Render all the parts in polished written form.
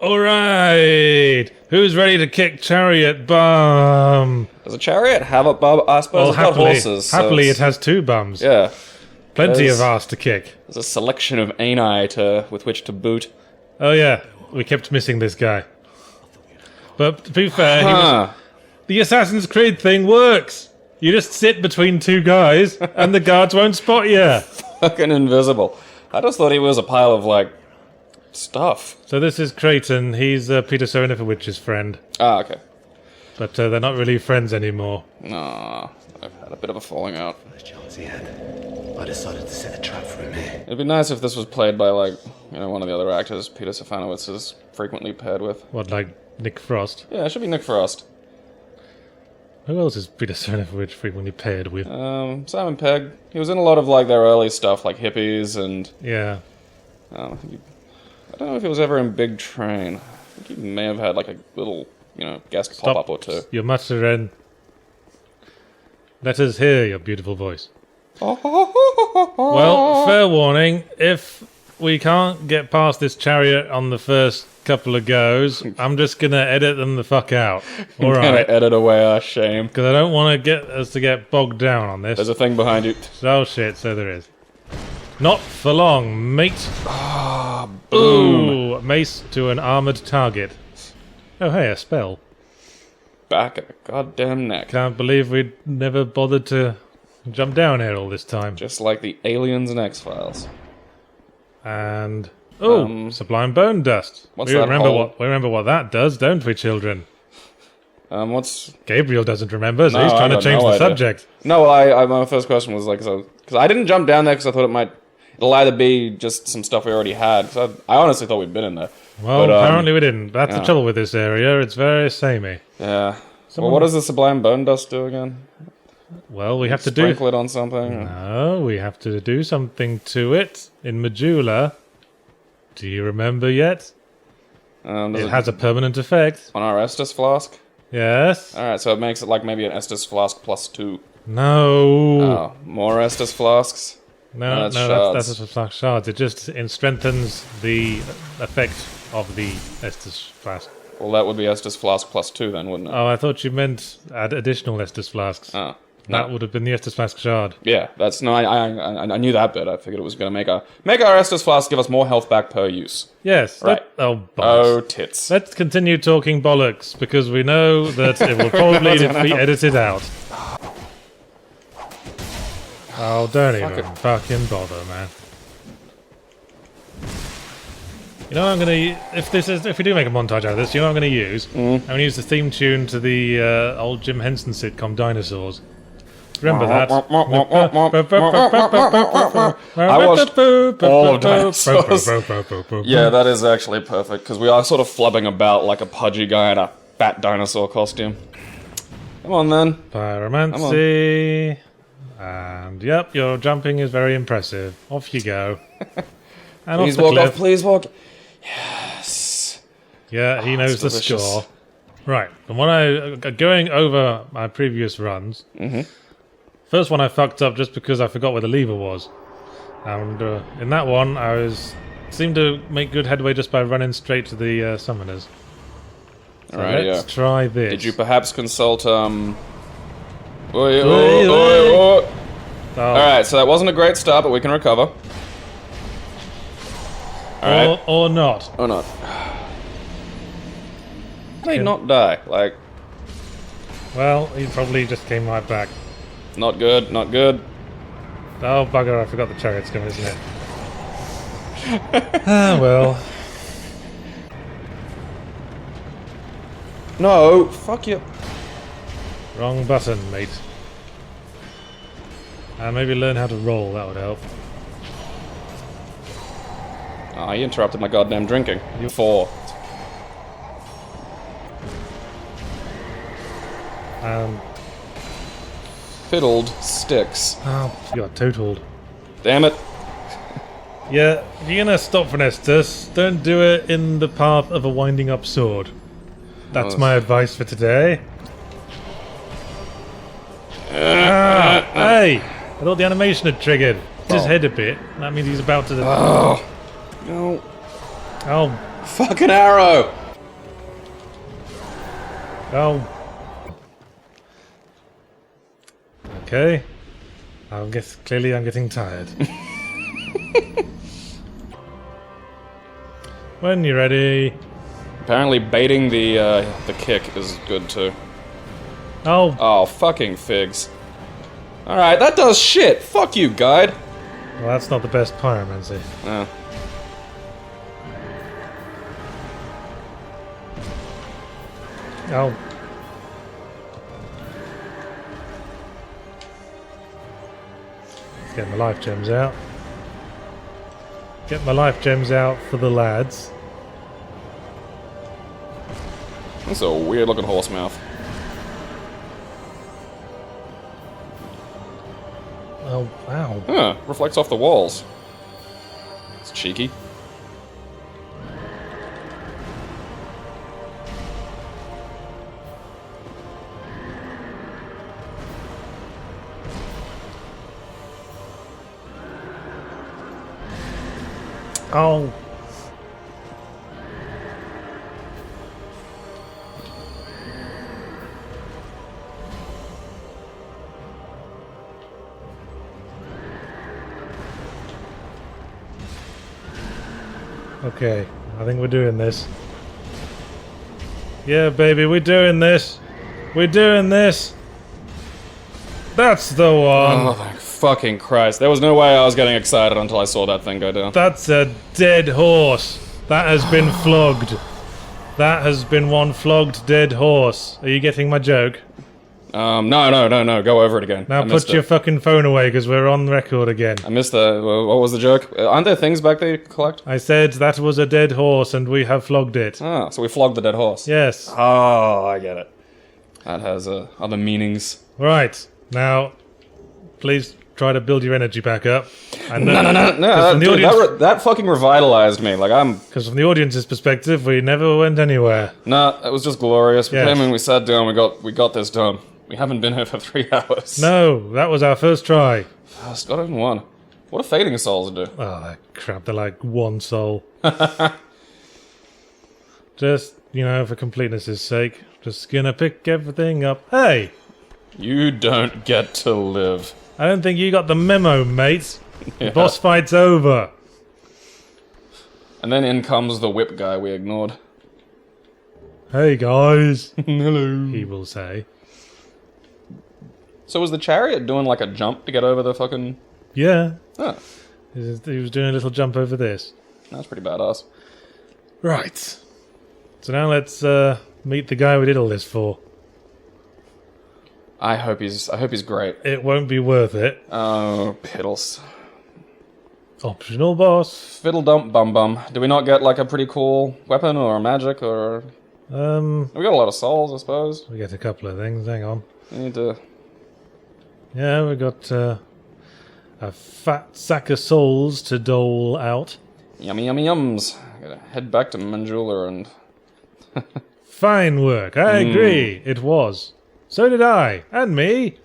Alright! Who's ready to kick Chariot bum? Does a Chariot have a bum? I suppose it's got horses. Happily, it has 2 bums. Yeah. Plenty of ass to kick. There's a selection of ani with which to boot. Oh yeah, we kept missing this guy. But to be fair, the Assassin's Creed thing works. You just sit between 2 guys, and the guards won't spot you. Fucking invisible. I just thought he was a pile of, like, stuff. So this is Creighton. He's Peter Serafinovic's friend. Ah, okay. But they're not really friends anymore. No, I've had a bit of a falling out. First chance he had, I decided to set a trap for him here. It'd be nice if this was played by, like, you know, one of the other actors Peter Serafinovich is frequently paired with. What, like Nick Frost? Yeah, it should be Nick Frost. Who else is Peter Serafinovich frequently paired with? Simon Pegg. He was in a lot of, like, their early stuff, like Hippies and... Yeah. I don't know if he was ever in Big Train. I think he may have had, like, a little, you know, guest pop-up or 2. Your muttering. Let us hear your beautiful voice. Well, fair warning, if we can't get past this Chariot on the first couple of goes, I'm just gonna edit them the fuck out. Alright. Gonna edit away our shame. Because I don't want to get us to get bogged down on this. There's a thing behind you. Oh shit, so there is. Not for long, mate. Ah, boom. Ooh, mace to an armoured target. Oh hey, a spell. Back at the goddamn neck. Can't believe we'd never bothered to jump down here all this time. Just like the aliens in X-Files. And sublime bone dust. What's we that remember what that does, don't we, children? What's... Gabriel doesn't remember, so he's I trying to got change no the idea. subject. No, well, my first question was like, because I didn't jump down there because I thought it'll either be just some stuff we already had. Because I honestly thought we'd been in there. Well, but, apparently we didn't. That's the trouble with this area. It's very samey. Yeah. Well, what does the sublime bone dust do again? Well, we have to Sprinkle it on something? No, we have to do something to it in Medulla. Do you remember yet? It has a permanent effect. On our Estus flask? Yes. Alright, so it makes it like maybe an Estus flask plus 2. No. Oh, more Estus flasks? No, that's a flask shards. It just strengthens the effect of the Estus flask. Well, that would be Estus flask plus 2 then, wouldn't it? Oh, I thought you meant add additional Estus flasks. Oh. That would have been the Estus flask shard. Yeah, that's no. I knew that bit. I figured it was going to make our Estus flask give us more health back per use. Yes. Right. Oh, bollocks. Oh, tits. Let's continue talking bollocks because we know that it will probably be edited out. Oh, don't even fucking bother, man. You know what I'm gonna if we do make a montage out of this, you know what I'm gonna use? I'm gonna use the theme tune to the old Jim Henson sitcom Dinosaurs. Remember that? I watched all of Dinosaurs. Yeah, that is actually perfect, because we are sort of flubbing about like a pudgy guy in a fat dinosaur costume. Come on, then. Pyromancy. And, yep, your jumping is very impressive. Off you go. And Please off the walk cliff. off, please walk. Yes. Yeah, he knows the delicious. score. Right, and when I going over my previous runs, first one I fucked up just because I forgot where the lever was. And in that one, seemed to make good headway just by running straight to the summoners. So let's try this. Did you perhaps consult, Alright, so that wasn't a great start, but we can recover. Alright. Or not. Or not. May not die, like... Well, he probably just came right back. Not good, not good. Oh, bugger, I forgot the chariot's coming, isn't it? Ah, well. No, fuck you. Wrong button, mate. Maybe learn how to roll, that would help. Ah, you interrupted my goddamn drinking. You 4. Fiddled sticks. Oh, you got totaled. Damn it. Yeah, if you're gonna stop for Nestus, don't do it in the path of a winding up sword. That's my advice for today. Hey! I thought the animation had triggered. His head a bit. That means he's about to... Oh. No. Oh, Fucking arrow! Oh. Okay. Clearly I'm getting tired. When you're ready. Apparently baiting the kick is good too. Oh. Oh, fucking figs. Alright, that does shit! Fuck you, guide! Well, that's not the best pyromancy. No. Oh. Let's get my life gems out. Get my life gems out for the lads. That's a weird looking horse mouth. Oh, wow. Huh, reflects off the walls. It's cheeky. Oh. Okay, I think we're doing this. Yeah, baby, we're doing this. We're doing this. That's the one. Oh, thank fucking Christ. There was no way I was getting excited until I saw that thing go down. That's a dead horse. That has been flogged. That has been one flogged dead horse. Are you getting my joke? No. Go over it again. Now put your fucking phone away, because we're on record again. I missed the... What was the joke? Aren't there things back there you can collect? I said that was a dead horse, and we have flogged it. Ah, so we flogged the dead horse. Yes. Oh, I get it. That has other meanings. Right. Now, please try to build your energy back up. No. Dude, that fucking revitalized me. Like, Because from the audience's perspective, we never went anywhere. Nah, it was just glorious. We Yes. came in, we sat down, we got this done. We haven't been here for 3 hours. No, that was our first try. First, got it in one. What do fading souls do? Oh, that crap, they're like one soul. Just, for completeness' sake, just gonna pick everything up. Hey! You don't get to live. I don't think you got the memo, mate. Yeah. The boss fight's over. And then in comes the whip guy we ignored. Hey, guys. Hello. He will say. So was the chariot doing like a jump to get over the fucking... Yeah. Oh, He was doing a little jump over this. that's pretty badass. Right. So now let's meet the guy we did all this for. I hope he's great. It won't be worth it. Oh, piddles. Optional boss. Fiddle dump bum bum. Do we not get like a pretty cool weapon or magic or... We got a lot of souls, I suppose. We get a couple of things. Hang on. We need to... Yeah, we got a fat sack of souls to dole out. Yummy yummy yums. Gotta head back to Manjula and... Fine work. I agree. It was. So did I. And me.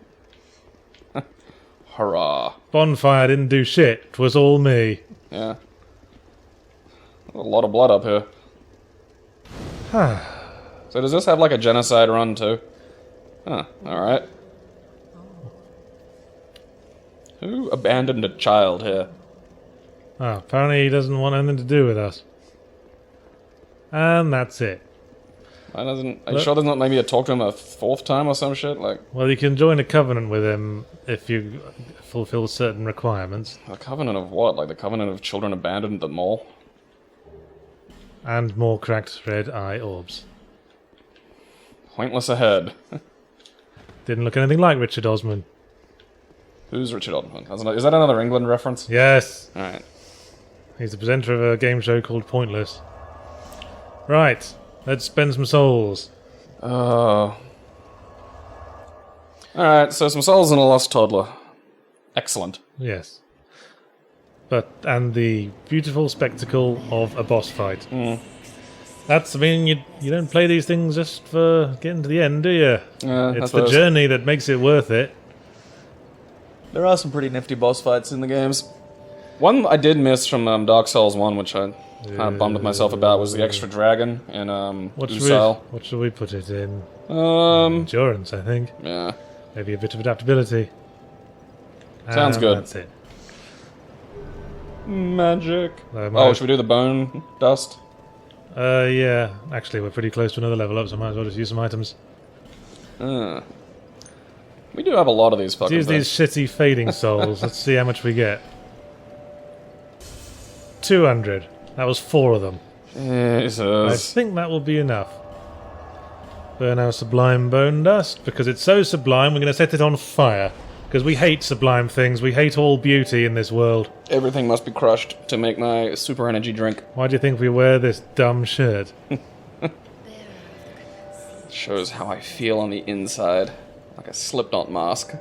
Hurrah. Bonfire didn't do shit. 'Twas all me. Yeah. A lot of blood up here. So does this have like a genocide run too? Huh, alright. Who abandoned a child here? Oh, apparently he doesn't want anything to do with us. And that's it. Are you sure there's not maybe a talk to him a 4th time or some shit? Like, Well, you can join a covenant with him if you fulfill certain requirements. a covenant of what? Like the covenant of children abandoned at the mall? And more cracked red eye orbs. Pointless ahead. Didn't look anything like Richard Osman. Who's Richard Osman? Is that another England reference? Yes. Alright. He's the presenter of a game show called Pointless. Right. Let's spend some souls. Alright, so some souls and a lost toddler. Excellent. Yes. And the beautiful spectacle of a boss fight. That's, you don't play these things just for getting to the end, do you? Yeah, It's the journey that makes it worth it. There are some pretty nifty boss fights in the games. One I did miss from Dark Souls 1, which I kind of bummed myself about, was the extra dragon in Usal. What should we put it in? Endurance, I think. Yeah. Maybe a bit of adaptability. Sounds good. That's it. Magic. Should we do the bone dust? Yeah. Actually, we're pretty close to another level up, so I might as well just use some items. We do have a lot of these fucking Use these shitty fading souls. Let's see how much we get. 200. That was 4 of them. Jesus. I think that will be enough. Burn our sublime bone dust. Because it's so sublime, we're going to set it on fire. Because we hate sublime things. We hate all beauty in this world. Everything must be crushed to make my super energy drink. Why do you think we wear this dumb shirt? Shows how I feel on the inside. Like a Slipknot mask.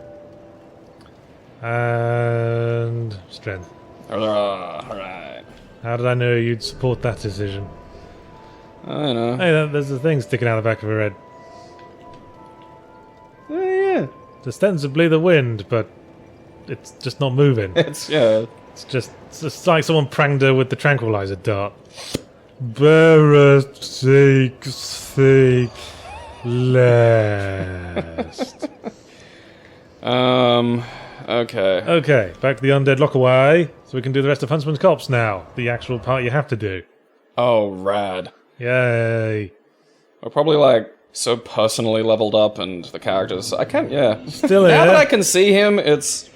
And... strength. Alright. How did I know you'd support that decision? I know. Hey, there's a thing sticking out the back of her head. Oh, yeah. It's ostensibly the wind, but it's just not moving. It's just like someone pranged her with the tranquilizer dart. Barasik last. Okay. Okay, back to the Undead Lockaway, so we can do the rest of Huntsman's Copse now. The actual part you have to do. Oh, rad. Yay. We're probably, like, so personally leveled up, and the characters... I can't... Yeah. Still here. Now that I can see him, it's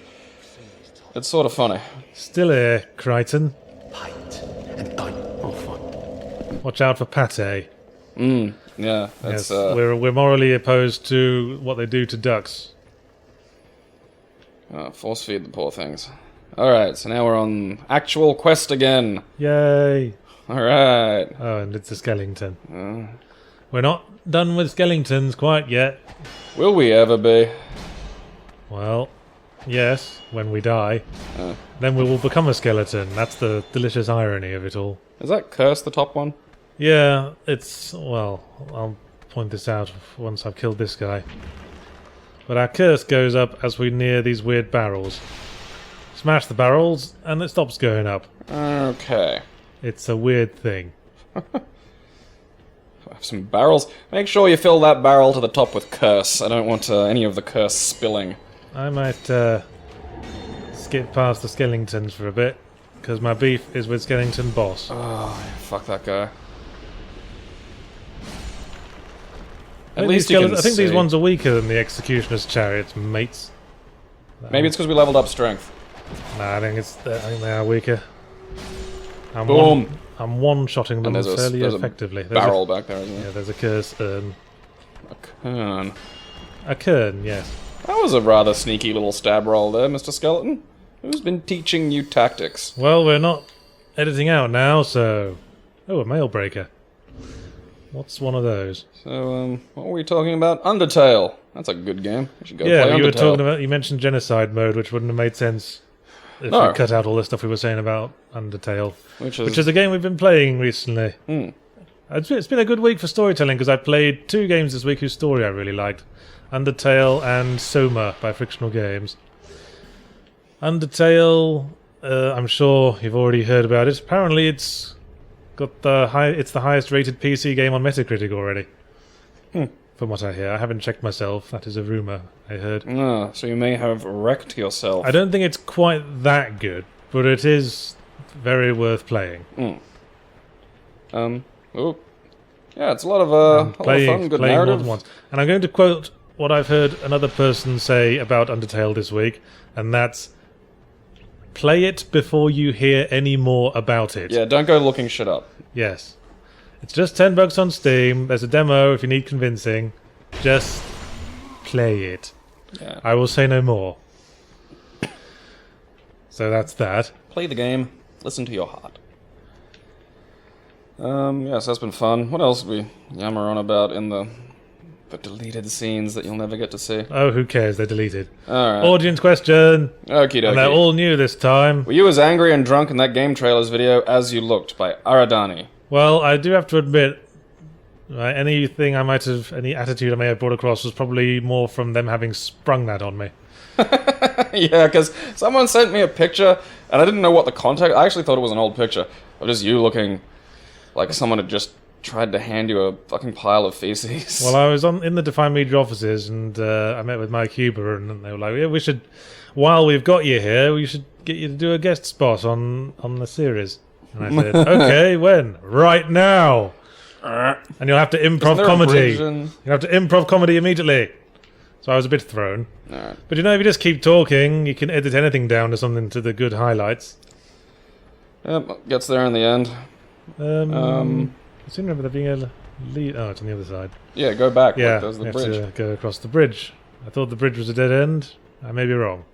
sort of funny. Still here, Crichton. Pint and dine. Oh, fun. Watch out for pate. Yeah, that's... Yes, we're morally opposed to what they do to ducks. Force feed the poor things. Alright, so now we're on actual quest again. Yay. Alright. Oh, and it's a skeleton. We're not done with skeletons quite yet. Will we ever be? Well, yes, when we die. Then we will become a skeleton. That's the delicious irony of it all. Is that Curse the top one? Yeah, it's... well, I'll point this out once I've killed this guy. But our curse goes up as we near these weird barrels. Smash the barrels, and it stops going up. Okay. It's a weird thing. Some barrels. Make sure you fill that barrel to the top with curse. I don't want any of the curse spilling. I might skip past the skeletons for a bit, because my beef is with skeleton boss. Oh, fuck that guy. I think these ones are weaker than the Executioner's Chariots, mates. Maybe it's because we leveled up strength. Nah, I think they are weaker. Boom! I'm one-shotting them fairly effectively. There's a barrel back there, isn't there? Yeah, there's a curse urn. A kern. A kern, yes. That was a rather sneaky little stab roll there, Mr. Skeleton. Who's been teaching you tactics? Well, we're not editing out now, so... Oh, a mail breaker. What's one of those? So, what were we talking about? Undertale. That's a good game. We should go play Undertale. You were talking about... You mentioned genocide mode, which wouldn't have made sense if we cut out all the stuff we were saying about Undertale. Which is a game we've been playing recently. It's been a good week for storytelling, because I played 2 games this week whose story I really liked. Undertale and Soma by Frictional Games. Undertale, I'm sure you've already heard about it. Apparently it's got it's the highest rated PC game on Metacritic already. From what I hear. I haven't checked myself. That is a rumour I heard. So you may have wrecked yourself. I don't think it's quite that good, but it is very worth playing. Yeah, it's a lot of fun, good narrative. Once. And I'm going to quote what I've heard another person say about Undertale this week, and that's, play it before you hear any more about it. Yeah, don't go looking shit up. Yes. It's just $10 on Steam. There's a demo if you need convincing. Just play it. Yeah. I will say no more. So that's that. Play the game. Listen to your heart. Yes, that's been fun. What else did we yammer on about in the deleted scenes that you'll never get to see? Oh, who cares? They're deleted. Alright. Audience question. Okie dokie. And they're all new this time. Were you as angry and drunk in that game trailers video as you looked by Aradani? Well, I do have to admit, any attitude I may have brought across was probably more from them having sprung that on me. Yeah, because someone sent me a picture, and I didn't know what the context... I actually thought it was an old picture of just you looking like someone had just tried to hand you a fucking pile of feces. Well, I was in the Define Media offices, and I met with Mike Huber, and they were like, yeah, we should... While we've got you here, we should get you to do a guest spot on the series. And I said, okay, when? Right now! And you'll have to improv comedy. You'll have to improv comedy immediately. So I was a bit thrown. Right. But you know, if you just keep talking, you can edit anything down to something to the good highlights. Yep, gets there in the end. I seem to remember there being a lead... Oh, it's on the other side. Yeah, go back. Yeah, Look, there's the you bridge. have to go across the bridge. I thought the bridge was a dead end. I may be wrong.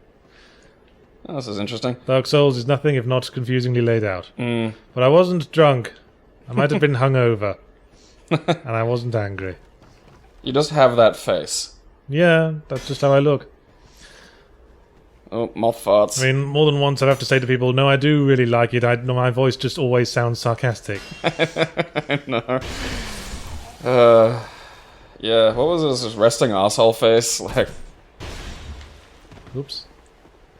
Oh, this is interesting. Dark Souls is nothing if not confusingly laid out. Mm. But I wasn't drunk. I might have been hungover. And I wasn't angry. You just have that face. Yeah, that's just how I look. Oh, moth farts. I mean, more than once I'd have to say to people, no, I do really like it. My voice just always sounds sarcastic. No. Yeah, what was this resting asshole face? Like... Oops.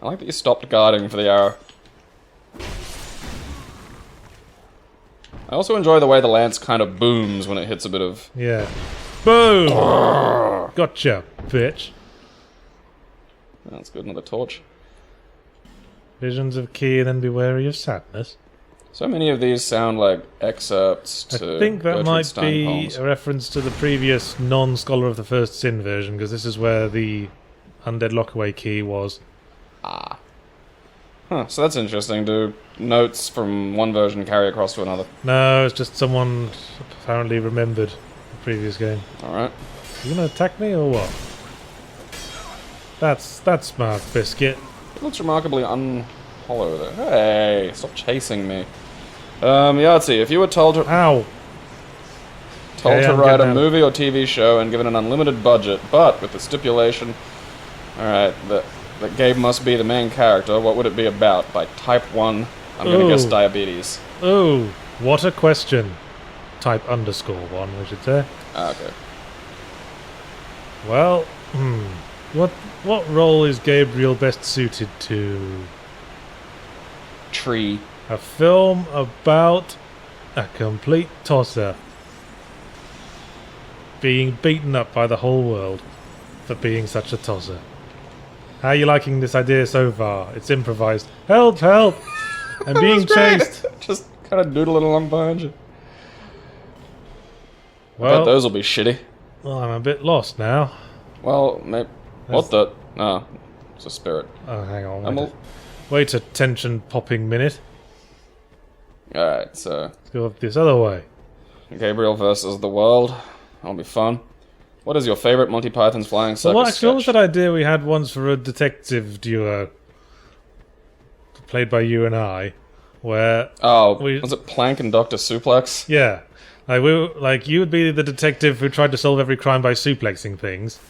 I like that you stopped guarding for the arrow. I also enjoy the way the lance kind of booms when it hits a bit of... Yeah. Boom! Gotcha, bitch. That's good, another torch. Visions of Key and then be wary of sadness. So many of these sound like excerpts to I think that Gertrude might Stein be poems. a reference to the previous non-Scholar of the First Sin version, because this is where the Undead Lockaway key was. Ah. Huh, so that's interesting. Do notes from one version carry across to another? No, it's just someone apparently remembered the previous game. Alright. You gonna attack me or what? That's my biscuit. It looks remarkably unhollow there. Hey, stop chasing me. Yahtzee, if you were told to... Ow! Told to write a movie or TV show and given an unlimited budget, but with the stipulation... Alright, that Gabe must be the main character, what would it be about? By type 1, I'm gonna guess diabetes. Oh, what a question. Type _1, we should say. Ah, okay. Well, what role is Gabriel best suited to? Tree. A film about a complete tosser being beaten up by the whole world for being such a tosser. How are you liking this idea so far? It's improvised. Help, help! I'm being chased! Just kind of doodling along behind you. Well, I bet those will be shitty. Well, I'm a bit lost now. Well, maybe... What the... Oh, it's a spirit. Oh, hang on. Wait a tension-popping minute. Alright, so... Let's go up this other way. Gabriel versus the world. That'll be fun. What is your favourite Monty Python's Flying Circus What was sketch? that idea we had once for a detective duo? Played by you and I. Where... Oh, was it Plank and Dr. Suplex? Yeah. Like you would be the detective who tried to solve every crime by suplexing things.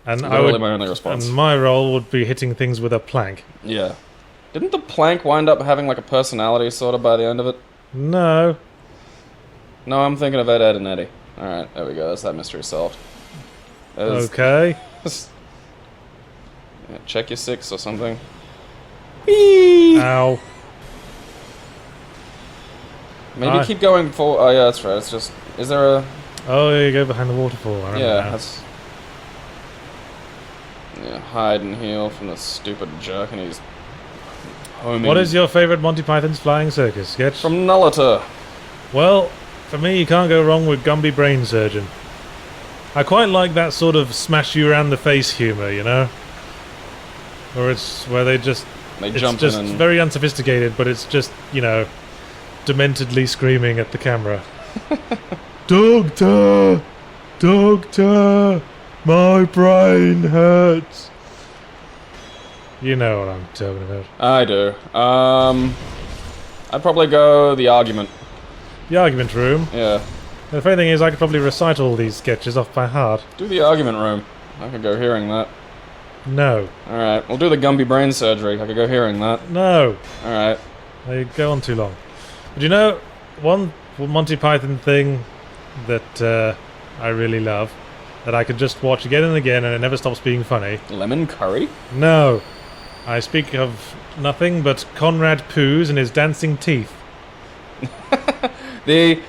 And That's literally my only response. And my role would be hitting things with a plank. Yeah. Didn't the plank wind up having like a personality sort of by the end of it? No. No, I'm thinking of Ed, Ed, and Eddie. Alright, there we go. That's that mystery solved. Okay. Yeah, check your 6 or something. Ow. Maybe keep going forward. Oh yeah, that's right. It's just... Is there a... Oh, there you go behind the waterfall. I remember Yeah, now. that's... Yeah, hide and heal from the stupid jerk and he's... homing. What is your favourite Monty Python's Flying Circus sketch? From Nulliter. Well, for me, you can't go wrong with Gumby Brain Surgeon. I quite like that sort of smash you around the face humour, you know? Where they just... They it's jump just in and... very unsophisticated, but it's just, you know, dementedly screaming at the camera. Doctor! Doctor! My brain hurts! You know what I'm talking about. I do. I'd probably go The Argument. The Argument Room. Yeah. The funny thing is, I could probably recite all these sketches off by heart. Do The Argument Room. I could go hearing that. No. Alright, we'll do the Gumby Brain Surgery. I could go hearing that. No. Alright. They go on too long. But you know, one Monty Python thing that I really love, that I could just watch again and again and it never stops being funny. Lemon curry? No. I speak of nothing but Conrad Poos and his dancing teeth. Admittedly...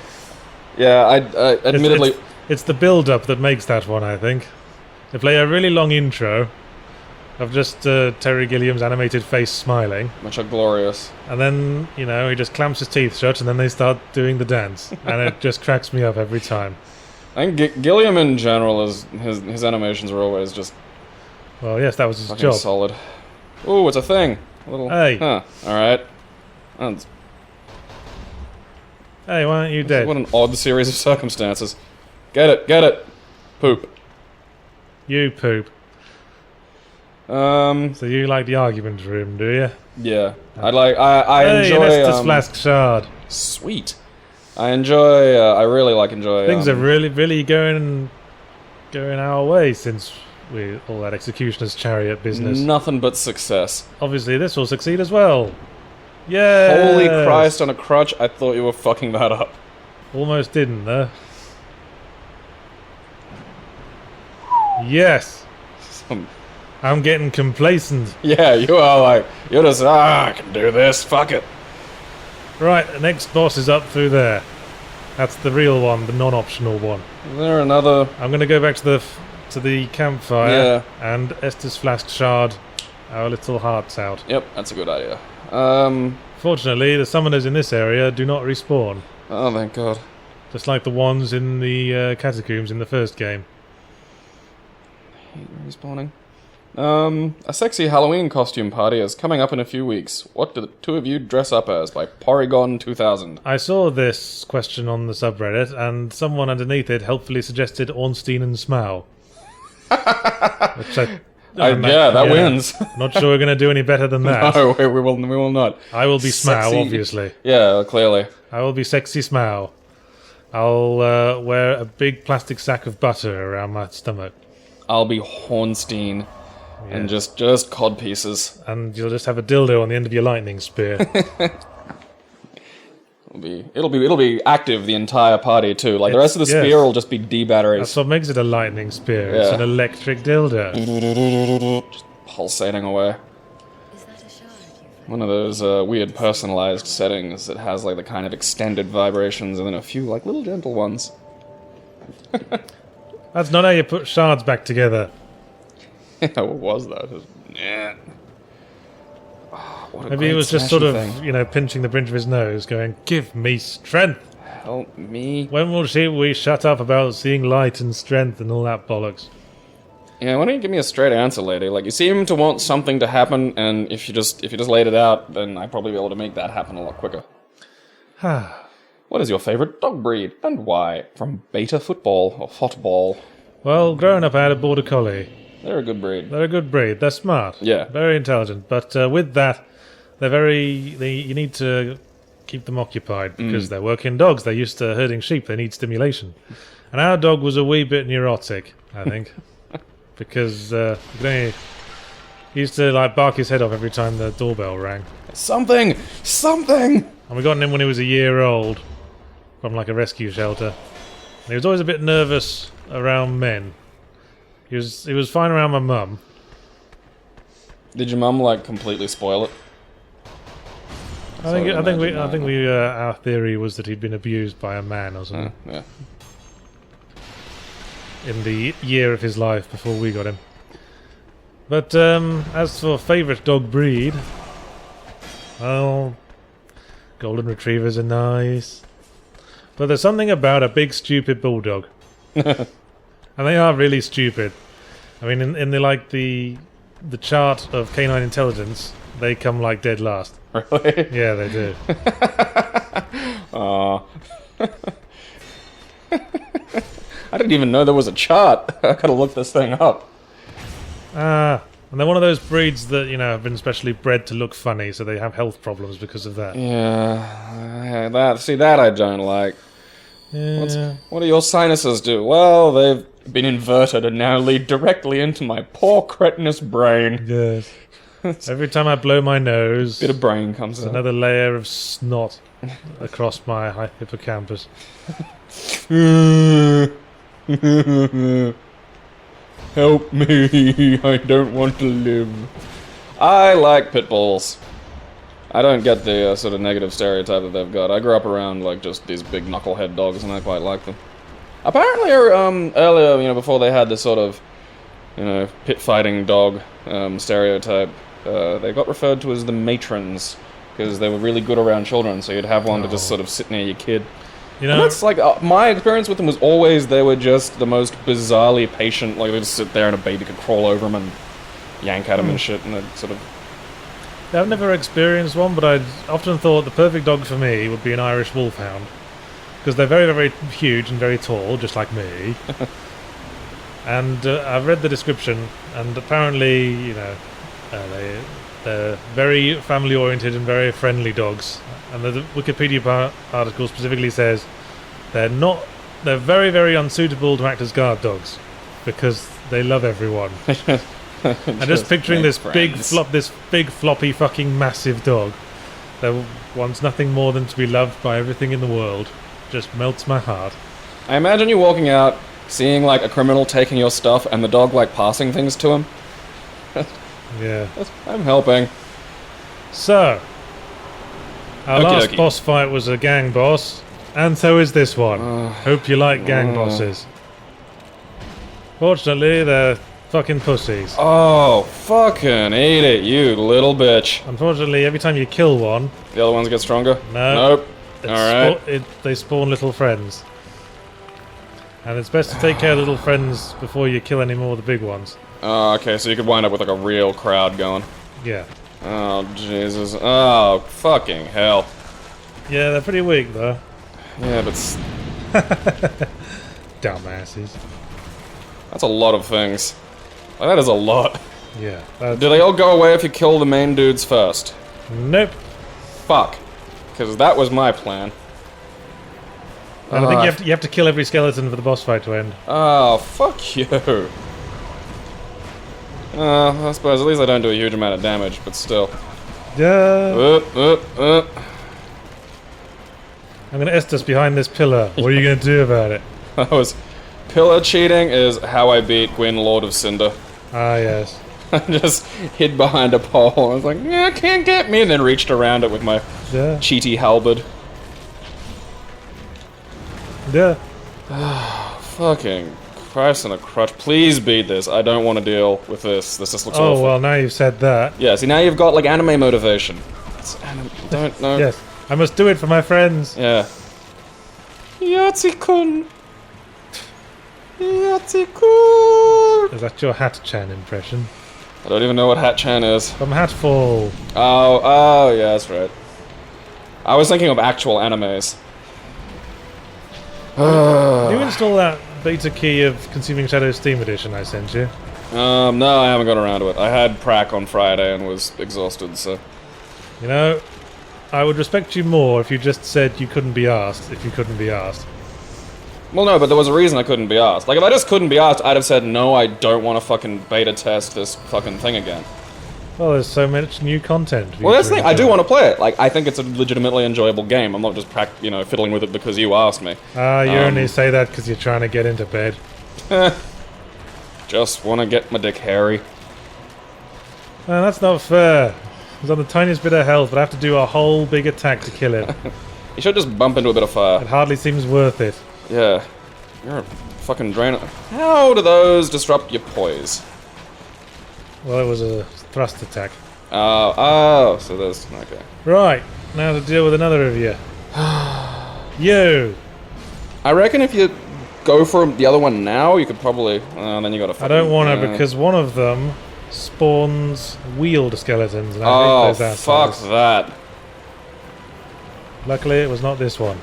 It's the build-up that makes that one, I think. They play a really long intro of just Terry Gilliam's animated face smiling. Which are glorious. And then, he just clamps his teeth shut and then they start doing the dance. And it just cracks me up every time. I think Gilliam in general, his animations are always just... Well, yes, that was his job. Solid. Ooh, it's a thing. A little... Hey. Huh, alright. Hey, why aren't you dead? What an odd series of circumstances. Get it. Poop. You poop. So you like the argument room, do you? Yeah. I enjoy... Hey, Estus Flask Shard. Sweet. I really enjoy... Things are really going our way since all that Executioner's Chariot business. Nothing but success. Obviously, this will succeed as well. Yeah. Holy Christ on a crutch, I thought you were fucking that up. Almost didn't, though. Yes. I'm getting complacent. Yeah, you are you're just, I can do this, fuck it. Right, the next boss is up through there. That's the real one, the non-optional one. Is there another... I'm gonna go back to the campfire and Estus Flask Shard our little hearts out. Yep, that's a good idea. Fortunately, the summoners in this area do not respawn. Oh, thank God. Just like the ones in the catacombs in the first game. Respawning. A sexy Halloween costume party is coming up in a few weeks. What do the two of you dress up as? By Porygon 2000. I saw this question on the subreddit, and someone underneath it helpfully suggested Ornstein and Smaug. Which that wins. Not sure we're going to do any better than that. No, we will not. I will be Smaug, obviously. Yeah, clearly. I will be sexy Smaug. I'll wear a big plastic sack of butter around my stomach. I'll be Hornstein. Yeah. And just cod pieces. And you'll just have a dildo on the end of your lightning spear. It'll be active the entire party too. Like the rest of the spear will just be D-batteries. That's what makes it a lightning spear. Yeah. It's an electric dildo. Just pulsating away. Is that a shard? One of those weird personalized settings that has like the kind of extended vibrations and then a few like little gentle ones. That's not how you put shards back together. What was that? Maybe it was just sort of, pinching the bridge of his nose, going, "Give me strength! Help me!" When will we shut up about seeing light and strength and all that bollocks? Yeah, why don't you give me a straight answer, lady? Like, you seem to want something to happen, and if you just laid it out, then I'd probably be able to make that happen a lot quicker. What is your favorite dog breed, and why? From Beta Football, or Football? Well, growing up I had a Border Collie. They're a good breed. They're a good breed. They're smart. Yeah. Very intelligent. But with that, you need to keep them occupied because they're working dogs. They're used to herding sheep. They need stimulation. And our dog was a wee bit neurotic, I think. Because he used to bark his head off every time the doorbell rang. Something! And we got him when he was a year old from a rescue shelter. And he was always a bit nervous around men. He was fine around my mum. Did your mum completely spoil it? I think our theory was that he'd been abused by a man or something. Yeah. In the year of his life before we got him. But as for favourite dog breed, well, golden retrievers are nice. But there's something about a big stupid bulldog. And they are really stupid. I mean, in the chart of canine intelligence, they come dead last. Really? Yeah, they do. Aww. I didn't even know there was a chart. I gotta look this thing up. And they're one of those breeds that, have been specially bred to look funny, so they have health problems because of that. Yeah, that I don't like. Yeah. What do your sinuses do? Well, they've been inverted and now lead directly into my poor cretinous brain. Yes. Every time I blow my nose, bit of brain comes out. Another layer of snot across my hippocampus. Help me, I don't want to live. I like pit bulls. I don't get the sort of negative stereotype that they've got. I grew up around like just these big knucklehead dogs, and I quite like them. Apparently, earlier, before they had this sort of, pit fighting dog stereotype, they got referred to as the matrons because they were really good around children. So you'd have one to just sort of sit near your kid. And that's like my experience with them was always they were just the most bizarrely patient. Like they'd just sit there and a baby could crawl over them and yank at them and shit, and they'd sort of. I've never experienced one, but I'd often thought the perfect dog for me would be an Irish Wolfhound. Because they're very, very huge and very tall, just like me. And I've read the description, and apparently, they're very family-oriented and very friendly dogs. And the Wikipedia article specifically says they're very, very unsuitable to act as guard dogs because they love everyone. And just picturing this big, floppy, fucking massive dog that wants nothing more than to be loved by everything in the world just melts my heart. I imagine you walking out, seeing like a criminal taking your stuff, and the dog like passing things to him. Yeah. I'm helping. So, our last boss fight was a gang boss, and so is this one. Hope you like gang bosses. Fortunately, they're fucking pussies. Oh, fucking eat it, you little bitch. Unfortunately, every time you kill one... The other ones get stronger? No. Nope. Alright. They spawn little friends. And it's best to take care of little friends before you kill any more of the big ones. Oh, okay, so you could wind up with like a real crowd going. Yeah. Oh, Jesus. Oh, fucking hell. Yeah, they're pretty weak, though. Yeah, but... Dumbasses. That's a lot of things. Like, that is a lot. Yeah. Do they all go away if you kill the main dudes first? Nope. Fuck. Because that was my plan. And I think you have to kill every skeleton for the boss fight to end. Oh, fuck you. I suppose at least I don't do a huge amount of damage, but still. Yeah. I'm gonna Estus behind this pillar. What are you gonna do about it? That was... Pillar cheating is how I beat Gwyn, Lord of Cinder. Ah, yes. I just hid behind a pole. I was like, yeah, can't get me, and then reached around it with my cheaty halberd. Yeah. Fucking Christ on a crutch. Please beat this. I don't want to deal with this. This just looks awful. Oh, well, now you've said that. Yeah, see, now you've got, like, anime motivation. Don't know. Yes. I must do it for my friends. Yeah. Yahtzee-kun. Yahtzee-kun. Is that your Hat-chan impression? I don't even know what Hat-chan is. From Hatfall. Oh, yeah, that's right. I was thinking of actual animes. Did you install that beta key of Consuming Shadows Steam Edition I sent you? No, I haven't got around to it. I had prac on Friday and was exhausted, so... You know, I would respect you more if you just said you couldn't be asked, if you couldn't be asked. Well, no, but there was a reason I couldn't be asked. Like, if I just couldn't be asked, I'd have said, no, I don't want to fucking beta test this fucking thing again. Well, there's so much new content. Well, that's the thing. I do want to play it. Like, I think it's a legitimately enjoyable game. I'm not just, fiddling with it because you asked me. You only say that because you're trying to get into bed. Just want to get my dick hairy. That's not fair. He's on the tiniest bit of health, but I have to do a whole big attack to kill him. You should just bump into a bit of fire. It hardly seems worth it. Yeah. You're a fucking drainer. How do those disrupt your poise? Well, it was a thrust attack. Oh, so there's... Okay. Right, now to deal with another of you. You! I reckon if you go for the other one now, you could probably... then you gotta fucking... I don't want to because one of them spawns wheeled skeletons. And I hate those fuck assholes. that. Luckily, it was not this one.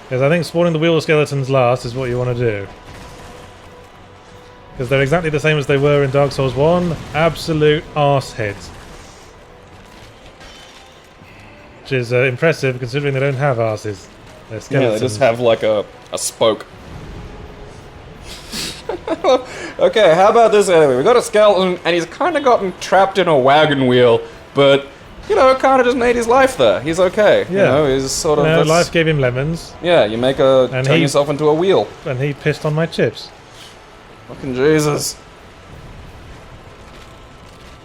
Because I think spawning the wheeled skeletons last is what you want to do. Because they're exactly the same as they were in Dark Souls 1. Absolute arseheads. Which is impressive considering they don't have arses. They're skeletons. Yeah, they just have like a spoke. Okay, how about this anyway? We got a skeleton and he's kind of gotten trapped in a wagon wheel, but, kind of just made his life there. He's okay. Yeah. He's sort of... life gave him lemons. Yeah, you turn yourself into a wheel. And he pissed on my chips. Fucking Jesus.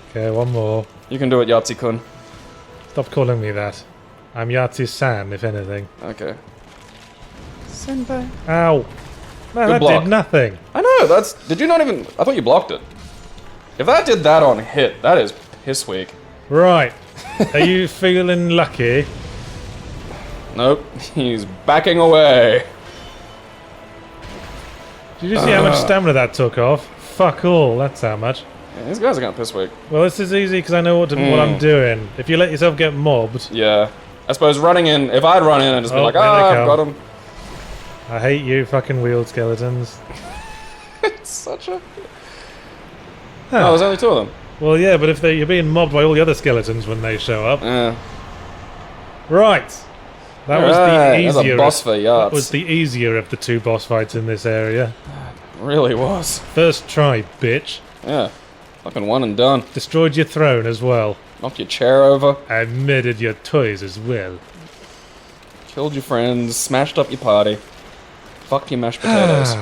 Okay, one more. You can do it, Yahtzee-kun. Stop calling me that. I'm Yahtzee-san, if anything. Okay. Senpai. Ow! Man, Good that block. did nothing. I know, that's... Did you not even... I thought you blocked it. If that did that on hit, that is piss weak. Right. Are you feeling lucky? Nope. He's backing away. Did you see how much stamina that took off? Fuck all, that's how much. Yeah, these guys are kind of piss weak. Well, this is easy because I know what I'm doing. If you let yourself get mobbed... Yeah. I suppose running in... If I'd run in and just be like, here they I've come. got him. I hate you fucking wheeled skeletons. It's such a... Oh, there's only 2 of them. Well, yeah, but if you're being mobbed by all the other skeletons when they show up... Yeah. Right! That was Alright, the that's easier... a boss for That yachts. was the easier of the 2 boss fights in this area. Really was. First try, bitch. Yeah. Fucking one and done. Destroyed your throne as well. Knocked your chair over. I murdered your toys as well. Killed your friends. Smashed up your party. Fucked your mashed potatoes.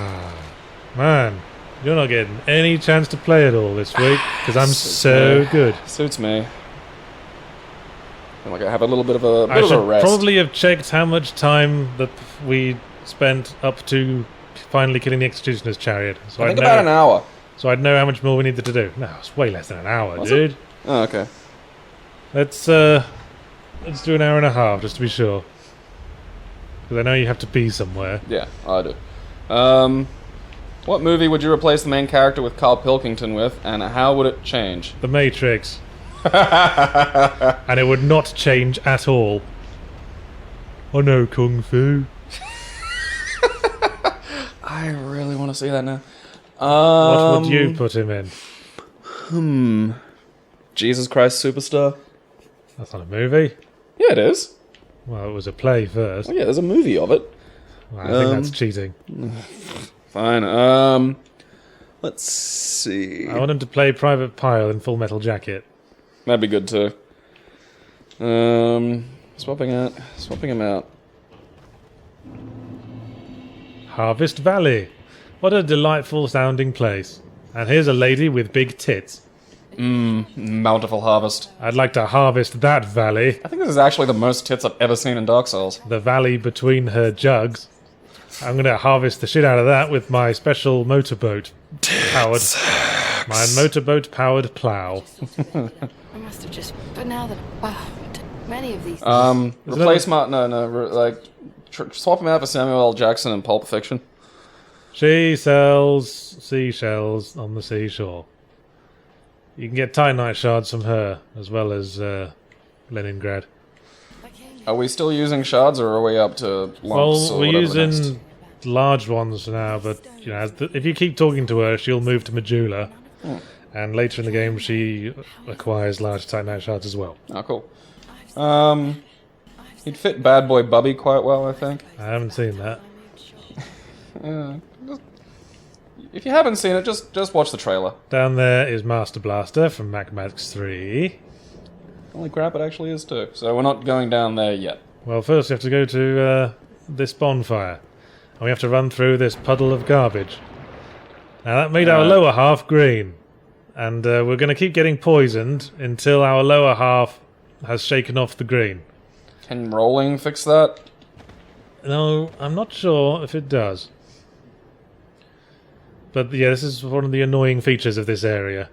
Man, you're not getting any chance to play it all this week, because I'm so good. Suits me. Feel like I have a little bit of a I should rest. probably have checked how much time that we spent up to finally killing the Executioner's Chariot. So I think I'd about know, an hour. So I'd know how much more we needed to do. No, it's way less than an hour, Was dude. it? Oh, okay. Let's do an hour and a half, just to be sure. Because I know you have to be somewhere. Yeah, I do. What movie would you replace the main character with Carl Pilkington with, and how would it change? The Matrix. And it would not change at all. I know Kung Fu. I really want to see that now. What would you put him in? Jesus Christ Superstar? That's not a movie. Yeah, it is. Well, it was a play first. Oh, yeah, there's a movie of it. Well, I think that's cheating. Fine. Let's see. I want him to play Private Pile in Full Metal Jacket. That'd be good too. Swapping him out. Harvest Valley. What a delightful sounding place. And here's a lady with big tits. Bountiful Harvest. I'd like to harvest that valley. I think this is actually the most tits I've ever seen in Dark Souls. The valley between her jugs. I'm going to harvest the shit out of that with my special motorboat powered. My motorboat powered plow. I must have just. But now that. Many of these. Replace swap him out for Samuel L. Jackson in Pulp Fiction. She sells seashells on the seashore. You can get Titanite shards from her, as well as Leningrad. Are we still using shards, or are we up to lumps? Well, or we're whatever using next? large ones now, but you know, if you keep talking to her, she'll move to Majula, and later in the game, she acquires large Titanite shards as well. Oh, cool. He'd fit Bad Boy Bubby quite well, I think. I haven't seen that. If you haven't seen it, just watch the trailer. Down there is Master Blaster from Max 3. Holy crap, it actually is too. So we're not going down there yet. Well, first we have to go to this bonfire, and we have to run through this puddle of garbage. Now that made our lower half green, and we're going to keep getting poisoned until our lower half has shaken off the green. Can rolling fix that? No, I'm not sure if it does. But yeah, this is one of the annoying features of this area.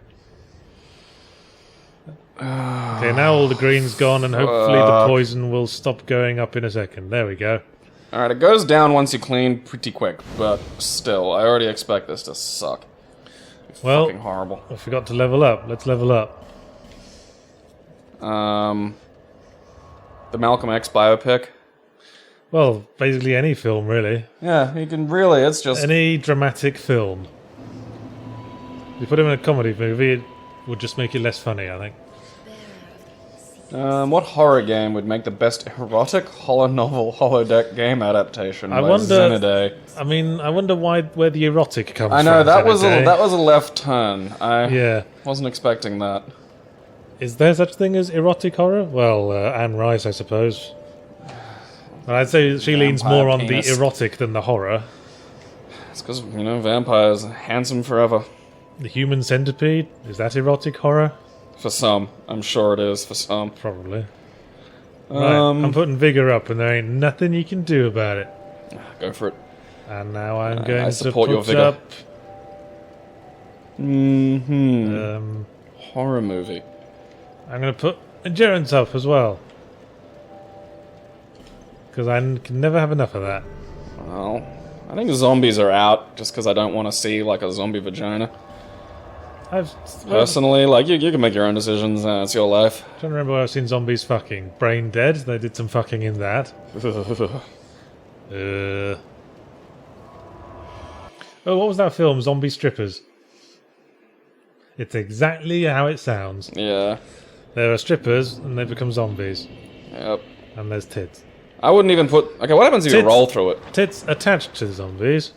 Okay, now all the green's gone, and hopefully the poison will stop going up in a second. There we go. Alright, it goes down once you clean pretty quick, but still, I already expect this to suck. Well, Fucking horrible. I forgot to level up. Let's level up. The Malcolm X biopic. Well, basically any film, really. Yeah, you can really, it's just... Any dramatic film. If you put him in a comedy movie, it would just make it less funny, I think. what horror game would make the best erotic holodeck game adaptation I by wonder- Xeniday? I mean, I wonder where the erotic comes from. I know, that was Xeniday. a left turn. I Yeah. wasn't expecting that. Is there such thing as erotic horror? Well, Anne Rice, I suppose. Well, I'd say she leans Vampire more on penis. the erotic than the horror. It's because, vampires, handsome forever. The Human Centipede? Is that erotic horror? For some. I'm sure it is for some. Probably. Right, I'm putting vigor up, and there ain't nothing you can do about it. Go for it. And now I'm going I to support put your vigor. up... Horror movie. I'm going to put endurance up as well. Because I can never have enough of that. Well, I think zombies are out, just because I don't want to see, like, a zombie vagina. Personally, like, you can make your own decisions, it's your life. I don't remember where I've seen zombies fucking. Brain Dead, they did some fucking in that. Oh, what was that film? Zombie Strippers. It's exactly how it sounds. Yeah. There are strippers, and they become zombies. Yep. And there's tits. I wouldn't even put... Okay, what happens if you roll through it? Tits attached to the zombies.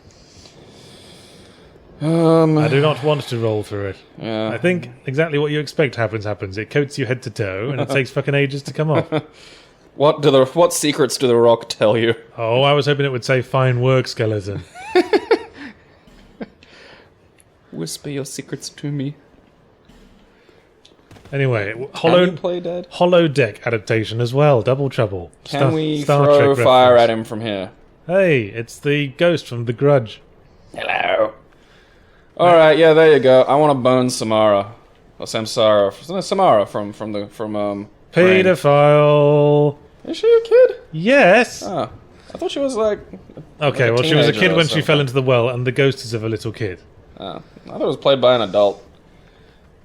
I do not want to roll through it. Yeah. I think exactly what you expect happens. It coats you head to toe, and it takes fucking ages to come off. What secrets do the Rock tell you? Oh, I was hoping it would say fine work, skeleton. Whisper your secrets to me. Anyway, Can you play dead? Hollow Deck adaptation as well. Double trouble. Can we Star throw Trek fire reference. at him from here? Hey, it's the ghost from The Grudge. Hello. Alright, yeah, there you go. I want to bone Samara. Or Samsara. Samara from Rain. Paedophile. Is she a kid? Yes. Oh. I thought she was like... Okay, like well, she was a teenager kid or when she something. fell into the well, and the ghost is of a little kid. Oh. I thought it was played by an adult.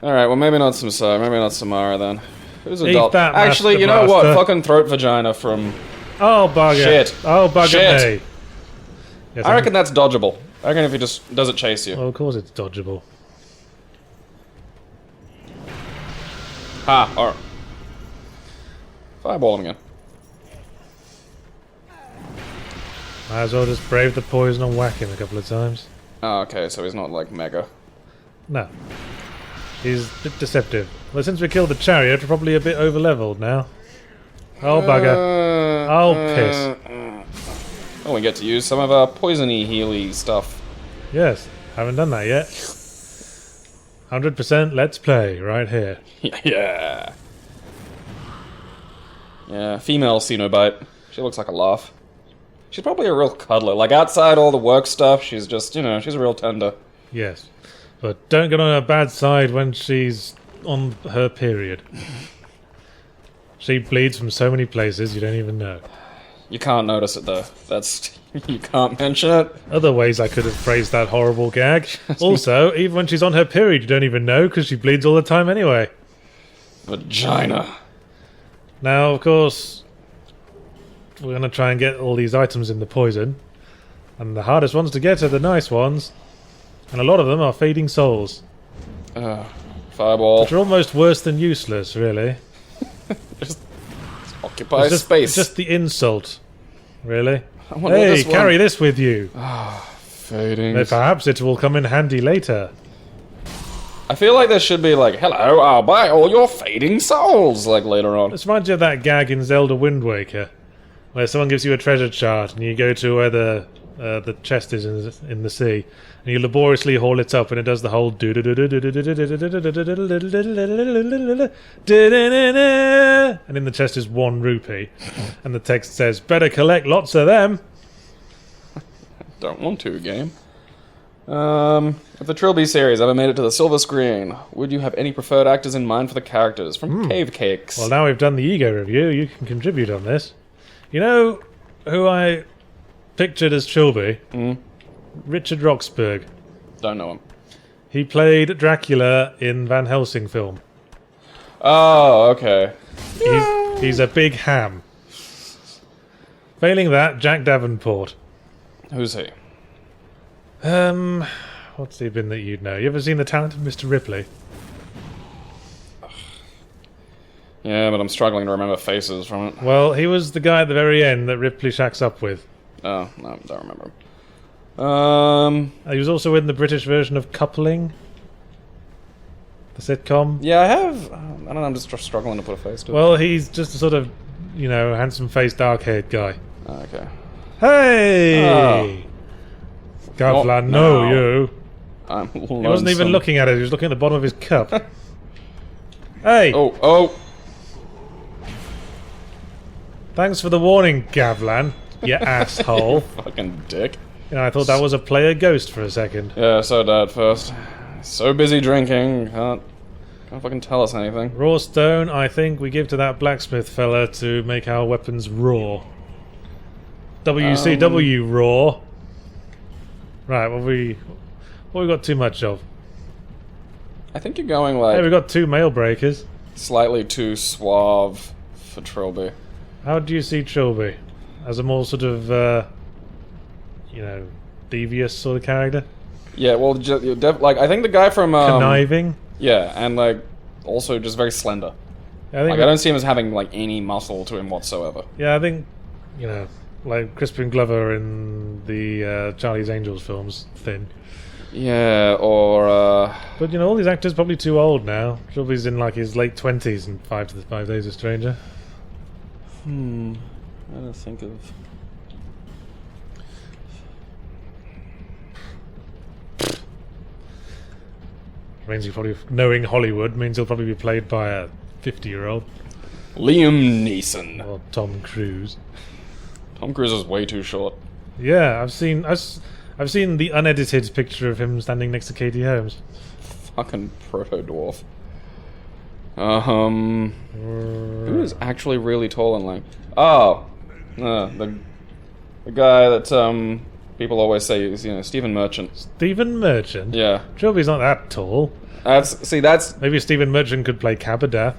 Alright, well, maybe not Samsara. Maybe not Samara then. Who's Eat adult? that, Actually, Master you know what? Blaster. Fucking throat vagina from... Oh, bugger. Shit. Oh, bugger Shit. me. Yes, I reckon that's dodgeable. I reckon if he just doesn't chase you. Well, of course it's dodgeable. Ha! Alright. Fireball him again. Might as well just brave the poison and whack him a couple of times. Oh, okay, so he's not like mega. No. He's a bit deceptive. Well, since we killed the chariot, we're probably a bit over-leveled now. Oh, bugger. Oh, piss. Oh, we get to use some of our poisony healy stuff. Yes, haven't done that yet. 100% let's play, right here. Yeah. Yeah, female Cenobite. She looks like a laugh. She's probably a real cuddler. Like, outside all the work stuff, she's just, you know, she's a real tender. Yes. But don't get on her bad side when she's on her period. She bleeds from so many places you don't even know. You can't notice it, though. That's... you can't mention it. Other ways I could have phrased that horrible gag. Also, even when she's on her period, you don't even know because she bleeds all the time anyway. Vagina. Now, of course, we're going to try and get all these items in the poison. And the hardest ones to get are the nice ones. And a lot of them are fading souls. Fireball. Which are almost worse than useless, really. Just occupy It's space. just the insult, really. I wonder Hey, this one- carry this with you. Fading. Perhaps it will come in handy later. I feel like there should be like, hello, I'll buy all your fading souls, like later on. This reminds you of that gag in Zelda Wind Waker, where someone gives you a treasure chart and you go to where the chest is in the sea, and you laboriously haul it up, and it does the whole and in the chest is 1 rupee, and the text says, "Better collect lots of them." Don't want to, game. If the Trilby series ever made it to the silver screen, would you have any preferred actors in mind for the characters? From Cave Cakes. Well, now we've done the ego review, you can contribute on this. You know who I pictured as Trilby? Richard Roxburgh. Don't know him. He played Dracula in Van Helsing film. Oh, okay. He's a big ham. Failing that, Jack Davenport. Who's he? What's he been that you'd know? You ever seen The Talented Mr. Ripley? Yeah, but I'm struggling to remember faces from it. Well, he was the guy at the very end that Ripley shacks up with. Oh, no, don't remember him. He was also in the British version of Coupling, the sitcom. Yeah, I have... I don't know, I'm just struggling to put a face to it. Well, he's just a sort of, you know, handsome-faced, dark-haired guy. Oh, okay. Hey! Gavlan, no, you. I'm He wasn't even looking at it, he was looking at the bottom of his cup. Hey! Oh, oh! Thanks for the warning, Gavlan, you asshole. Fucking dick. You know, I thought that was a player ghost for a second. Yeah, so did at first. So busy drinking, can't fucking tell us anything. Raw stone, I think we give to that blacksmith fella to make our weapons raw. WCW raw. Right, what we got too much of? I think you're going like Hey, we got 2 mail breakers. slightly too suave for Trilby. How do you see Trilby? As a more sort of, you know, devious sort of character? Yeah, well, like I think the guy from Conniving? yeah, and like also just very slender. I think Like I don't see him as having like any muscle to him whatsoever. Yeah, I think, you know, like Crispin Glover in the Charlie's Angels films, thin. Yeah, or But, you know, all these actors probably too old now. Trilby's in, like, his late 20s in 5 Days a Stranger. I don't think of. Means he'll probably, knowing Hollywood, means he'll probably be played by a 50-year-old. Liam Neeson. Or Tom Cruise. Tom Cruise is way too short. Yeah, I've seen the unedited picture of him standing next to Katie Holmes. Fucking proto-dwarf. Who is actually really tall and lanky? Oh, the guy that people always say is, you know, Stephen Merchant. Stephen Merchant? Yeah. Trilby's not that tall. That's Maybe Stephen Merchant could play Cabadath.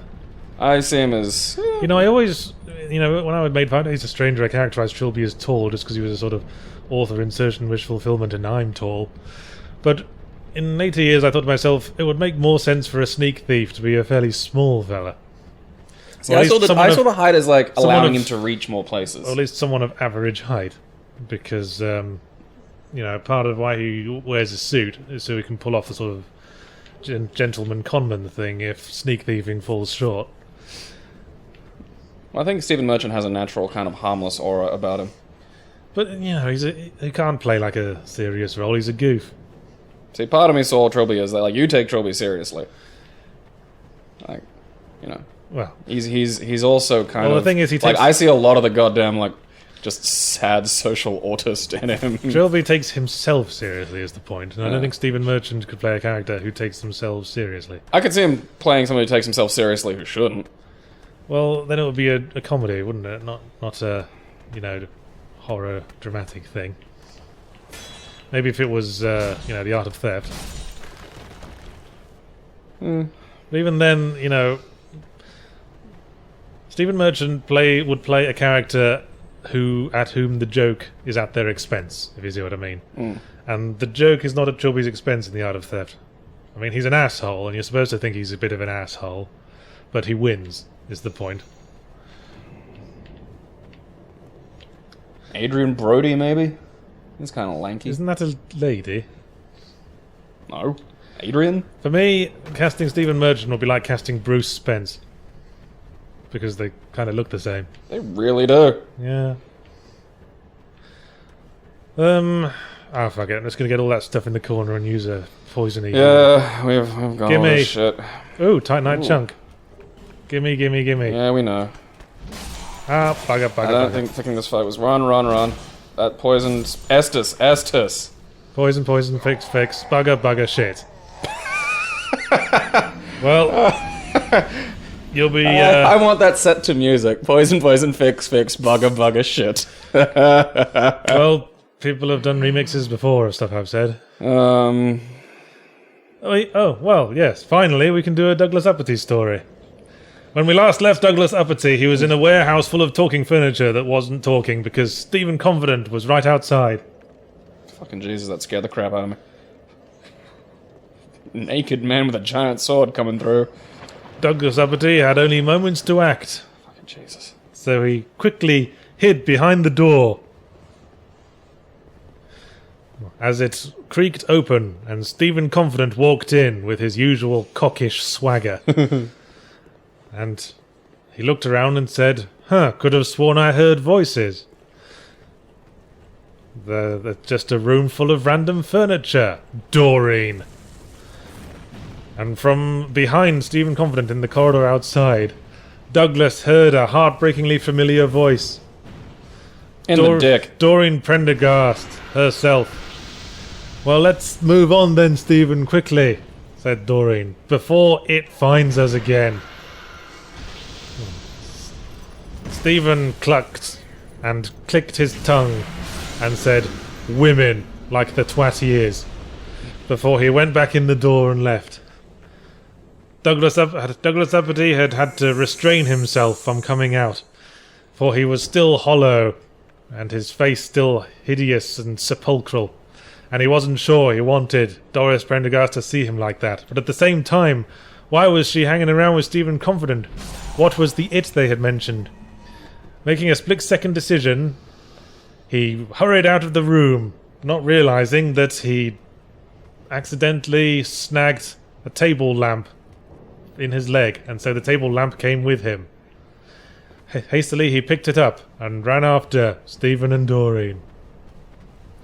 I see him as You know, I always, you know, when I made 5 Days a Stranger, I characterised Trilby as tall just because he was a sort of author insertion wish fulfillment and I'm tall. But in later years, I thought to myself, it would make more sense for a sneak thief to be a fairly small fella. See, I saw the height as like allowing of- him to reach more places. Or at least someone of average height. Because, you know, part of why he wears a suit is so he can pull off the sort of gentleman conman thing if sneak thieving falls short. Well, I think Stephen Merchant has a natural kind of harmless aura about him. But, you know, he can't play like a serious role, he's a goof. See, part of me saw Trilby as that, like, you take Trilby seriously. Like, you know, Well, he's also kind Well, of the thing is he like takes- I see a lot of the goddamn like just sad social autist in him. Trilby takes himself seriously is the point, and I Yeah. don't think Stephen Merchant could play a character who takes themselves seriously. I could see him playing somebody who takes himself seriously who shouldn't. Well, then it would be a comedy, wouldn't it? Not a, you know, horror dramatic thing. Maybe if it was, you know, The Art of Theft. But even then, you know, Stephen Merchant would play a character at whom the joke is at their expense, if you see what I mean. And the joke is not at Trilby's expense in The Art of Theft. I mean, he's an asshole, and you're supposed to think he's a bit of an asshole, but he wins, is the point. Adrian Brody, maybe? He's kind of lanky. Isn't that a lady? No. Adrian? For me, casting Stephen Merchant would be like casting Bruce Spence. Because they kind of look the same. They really do. Yeah. Oh, fuck it. I'm just going to get all that stuff in the corner and use a poison eagle. Yeah, we've got all Gimme. this shit. Ooh, Titanite chunk. Gimme, gimme, gimme. Yeah, we know. Ah, bugger, I don't think thinking this fight was run. That poisoned Estus. Poison, poison, fix, fix. Bugger, shit. Well, you'll be. I want that set to music. Poison, fix, bugger, shit. Well, people have done remixes before of stuff I've said. Oh, well, yes. Finally, we can do a Douglas Uppity story. When we last left Douglas Uppity, he was in a warehouse full of talking furniture that wasn't talking because Stephen Confident was right outside. Fucking Jesus, that scared the crap out of me. Naked man with a giant sword coming through. Douglas Uppity had only moments to act, Fucking Jesus. so he quickly hid behind the door. As it creaked open and Stephen Confident walked in with his usual cockish swagger. And he looked around and said, could have sworn I heard voices. They're just a room full of random furniture, Doreen. And from behind Stephen Confident in the corridor outside, Douglas heard a heartbreakingly familiar voice. In the dick. Doreen Prendergast herself. Well, let's move on then, Stephen, quickly, said Doreen, before it finds us again. Stephen clucked and clicked his tongue and said, "Women," like the twat he is, before he went back in the door and left. Douglas Uppy had to restrain himself from coming out, for he was still hollow, and his face still hideous and sepulchral, and he wasn't sure he wanted Doris Prendergast to see him like that. But at the same time, why was she hanging around with Stephen Confident? What was the it they had mentioned? Making a split-second decision, he hurried out of the room, not realizing that he accidentally snagged a table lamp in his leg, and so the table lamp came with him. Hastily, he picked it up and ran after Stephen and Doreen.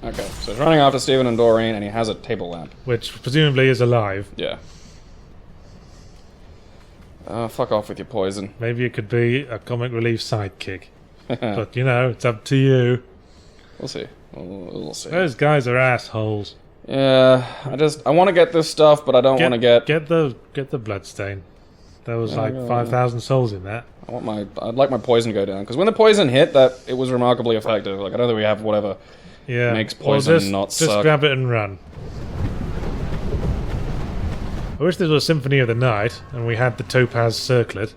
Okay, so he's running after Stephen and Doreen, and he has a table lamp. Which presumably is alive. Yeah. Fuck off with your poison. Maybe it could be a comic relief sidekick. But, you know, it's up to you. We'll see. We'll see. Those guys are assholes. Yeah, I want to get this stuff, but I don't want to get... Get the bloodstain. There was like 5,000 souls in that. I'd like my poison to go down, because when the poison hit, it was remarkably effective. Like, I know that we have whatever makes poison not suck. Just grab it and run. I wish this was Symphony of the Night, and we had the Topaz Circlet.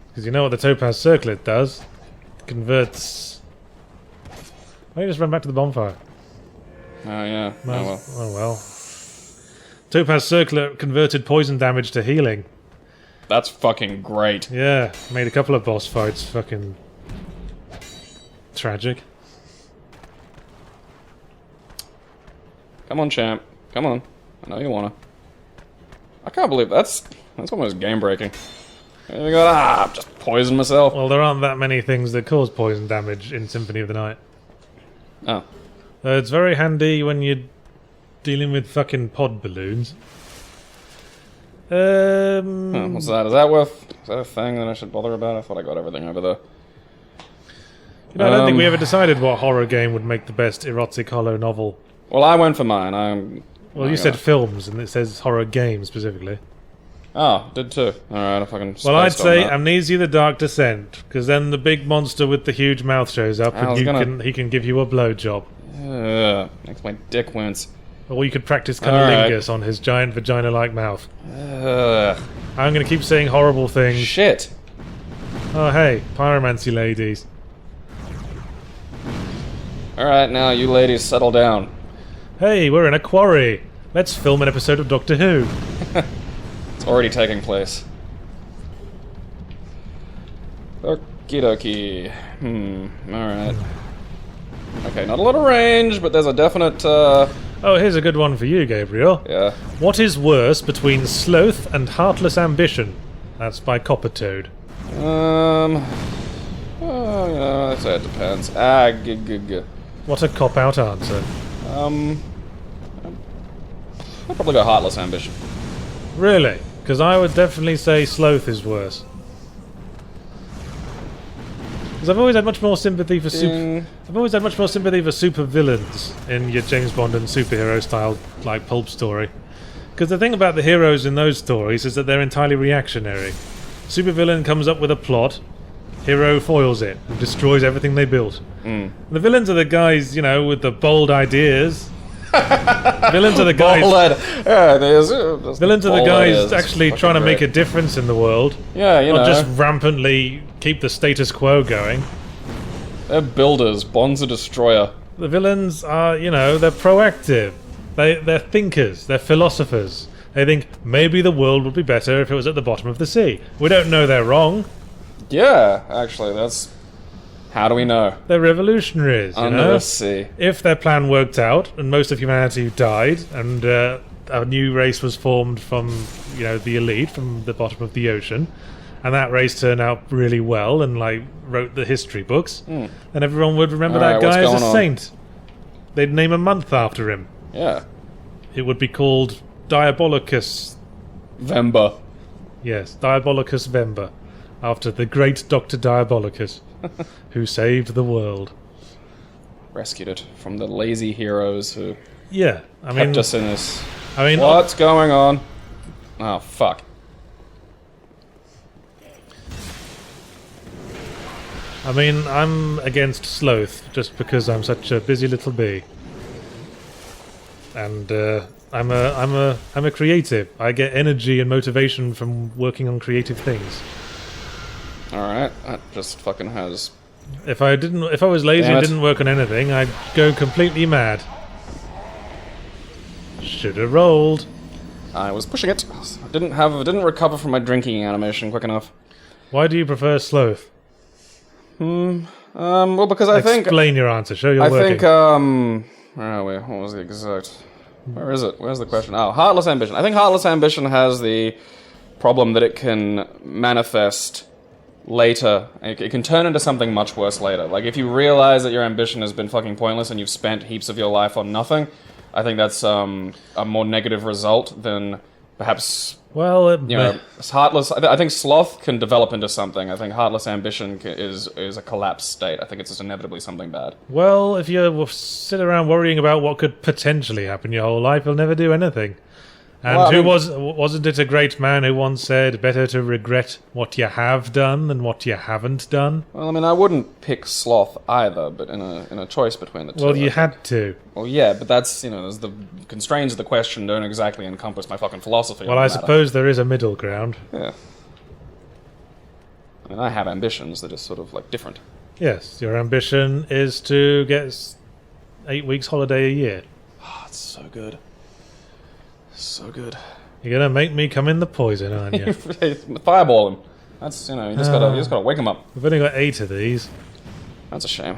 Because you know what the Topaz Circlet does? It converts... Why don't you just run back to the bonfire? Oh, yeah. Oh well. Topaz Circlet converted poison damage to healing. That's fucking great. Yeah, made a couple of boss fights fucking... tragic. Come on, champ. Come on. I know you wanna. I can't believe that's almost game breaking. I got just poison myself. Well, there aren't that many things that cause poison damage in Symphony of the Night. Oh. It's very handy when you're dealing with fucking pod balloons. What's that? Is that a thing that I should bother about? I thought I got everything over there. You know, I don't think we ever decided what horror game would make the best erotic hollow novel. Well, I went for mine. Well, you said films, and it says horror game specifically. Oh, did too. Alright, I fucking... Well, I'd say Amnesia the Dark Descent, because then the big monster with the huge mouth shows up, and he can give you a blowjob. Makes my dick wince. Or you could practice cunnilingus on his giant vagina-like mouth. I'm going to keep saying horrible things. Shit. Oh, hey, pyromancy ladies. Alright, now you ladies settle down. Hey, we're in a quarry. Let's film an episode of Doctor Who. It's already taking place. Okie dokie. Alright. Okay, not a lot of range, but there's a definite, Oh, here's a good one for you, Gabriel. Yeah. What is worse between sloth and heartless ambition? That's by Coppertoad. I'd say it depends. What a cop-out answer. I'd probably go heartless ambition. Really? Because I would definitely say sloth is worse. Because I've always had much more sympathy for super villains in your James Bond and superhero style like pulp story. Because the thing about the heroes in those stories is that they're entirely reactionary. Supervillain comes up with a plot, hero foils it and destroys everything they built. The villains are the guys, you know, with the bold ideas. Villains are the guys. Villains are the guys actually trying to make a difference in the world. Yeah, you know. Not just rampantly keep the status quo going. They're builders. Bond's a destroyer. The villains are, you know, they're proactive. They're thinkers. They're philosophers. They think maybe the world would be better if it was at the bottom of the sea. We don't know they're wrong. Yeah, actually, that's... How do we know? They're revolutionaries, Under the sea. If their plan worked out, and most of humanity died, and a new race was formed from, you know, the elite, from the bottom of the ocean, and that race turned out really well, and, like, wrote the history books, then everyone would remember that guy as a saint. They'd name a month after him. Yeah. It would be called Diabolicus. Vemba. Yes, Diabolicus Vember, after the great Dr. Diabolicus, who saved the world. Rescued it from the lazy heroes who Yeah, I mean... kept us in this. I mean... What's going on? Oh, fuck. I mean, I'm against sloth, just because I'm such a busy little bee. And, I'm a creative. I get energy and motivation from working on creative things. Alright, that just fucking has... If I was lazy and didn't work on anything, I'd go completely mad. Should have rolled. I was pushing it. I didn't recover from my drinking animation quick enough. Why do you prefer sloth? Well, because I think... Explain your answer, show you're working. Where are we? What was the exact... Where is it? Where's the question? Oh, Heartless Ambition. I think Heartless Ambition has the problem that it can manifest later. It can turn into something much worse later. Like, if you realize that your ambition has been fucking pointless and you've spent heaps of your life on nothing, I think that's a more negative result than perhaps... Well, you know, Heartless... I think Sloth can develop into something. I think Heartless Ambition is a collapsed state. I think it's just inevitably something bad. Well, if you sit around worrying about what could potentially happen your whole life, you'll never do anything. And well, wasn't it a great man who once said, better to regret what you have done than what you haven't done? Well, I mean, I wouldn't pick Sloth either, but in a choice between the two. Well, you had to. Well, yeah, but that's, you know, the constraints of the question don't exactly encompass my fucking philosophy. Well, I suppose there is a middle ground. Yeah. I mean, I have ambitions that are sort of, like, different. Yes, your ambition is to get 8 weeks holiday a year. Oh, it's so good. So good. You're gonna make me come in the poison, aren't you? Fireball him. That's, you know, you just gotta wake him up. We've only got 8 of these. That's a shame.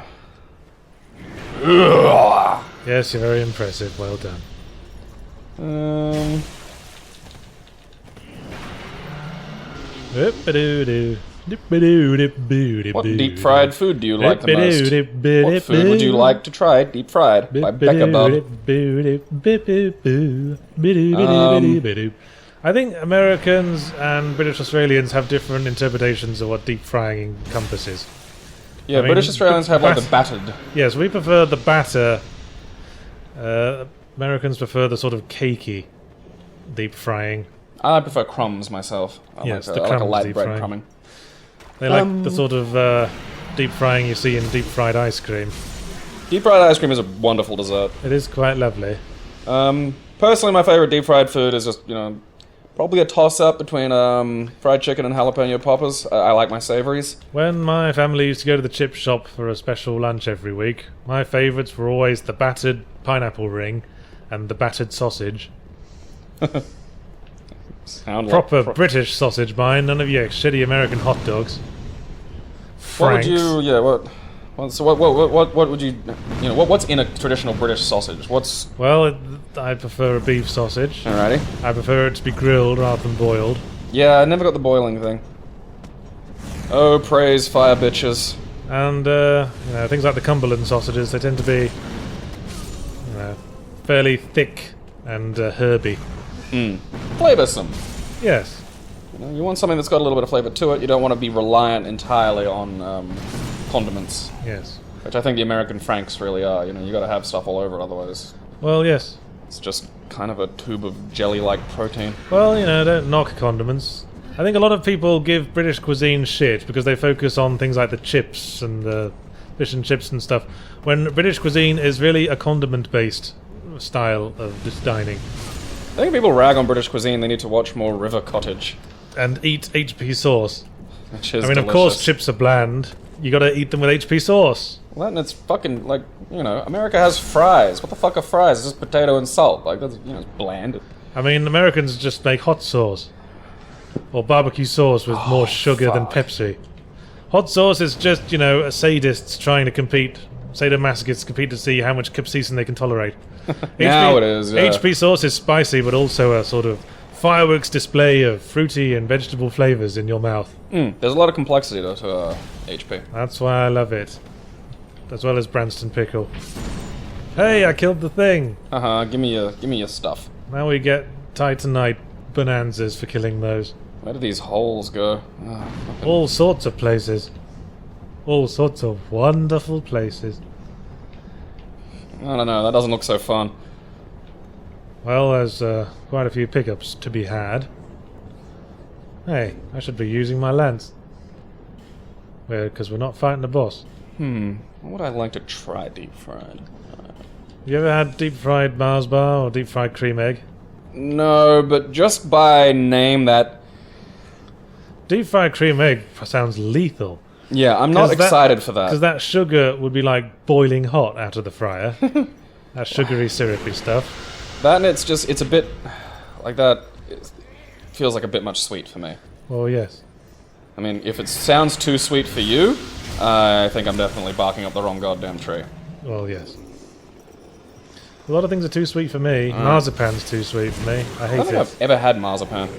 Yes, you're very impressive. Well done. What deep fried food do you like the most? What food would you like to try deep fried by Becca Bub? I think Americans and British Australians have different interpretations of what deep frying encompasses. Yeah, British Australians have like the battered. Yes, we prefer the batter. Americans prefer the sort of cakey deep frying. I prefer crumbs myself. I like a light bread crumbing. They like the sort of deep frying you see in deep fried ice cream. Deep fried ice cream is a wonderful dessert. It is quite lovely. Personally, my favorite deep fried food is just, you know, probably a toss-up between fried chicken and jalapeno poppers. I like my savories. When my family used to go to the chip shop for a special lunch every week, my favourites were always the battered pineapple ring and the battered sausage. Proper British sausage, mine. None of your shitty American hot dogs. Franks. What would you? Yeah. What would you? You know, what's in a traditional British sausage? What's? Well, I prefer a beef sausage. Alrighty. I prefer it to be grilled rather than boiled. Yeah, I never got the boiling thing. Oh, praise fire bitches. And you know, things like the Cumberland sausages, they tend to be, you know, fairly thick and herby. Flavoursome. Yes. You know, you want something that's got a little bit of flavour to it. You don't want to be reliant entirely on condiments. Yes. Which I think the American Franks really are. You know, you got to have stuff all over, otherwise. Well, yes. It's just kind of a tube of jelly-like protein. Well, you know, don't knock condiments. I think a lot of people give British cuisine shit because they focus on things like the chips and the fish and chips and stuff, when British cuisine is really a condiment-based style of just dining. I think if people rag on British cuisine, they need to watch more River Cottage. And eat HP sauce. Which is delicious. Of course chips are bland. You gotta eat them with HP sauce. Well, then it's fucking, like, you know, America has fries. What the fuck are fries? It's just potato and salt. Like, that's, you know, it's bland. I mean, Americans just make hot sauce. Or barbecue sauce with more sugar than Pepsi. Hot sauce is just, you know, sadists trying to compete. Sadomasochists compete to see how much capsaicin they can tolerate. Now it is, yeah. HP sauce is spicy, but also a sort of fireworks display of fruity and vegetable flavors in your mouth. There's a lot of complexity to HP. That's why I love it. As well as Branston Pickle. Hey, I killed the thing! Give me your stuff. Now we get Titanite bonanzas for killing those. Where do these holes go? Oh, All sorts of places. All sorts of wonderful places. I don't know, that doesn't look so fun. Well, there's quite a few pickups to be had. Hey, I should be using my lance. Because we're not fighting the boss. What would I like to try deep fried? You ever had deep fried Mars bar or deep fried cream egg? No, but just by name that... Deep fried cream egg sounds lethal. Yeah, I'm not excited for that. Because that sugar would be like boiling hot out of the fryer. That sugary, syrupy stuff. That and it's a bit... Like that... It feels like a bit much sweet for me. Oh, yes. I mean, if it sounds too sweet for you, I think I'm definitely barking up the wrong goddamn tree. Well, yes. A lot of things are too sweet for me. Marzipan's too sweet for me. I I hate don't think it. I've ever had marzipan.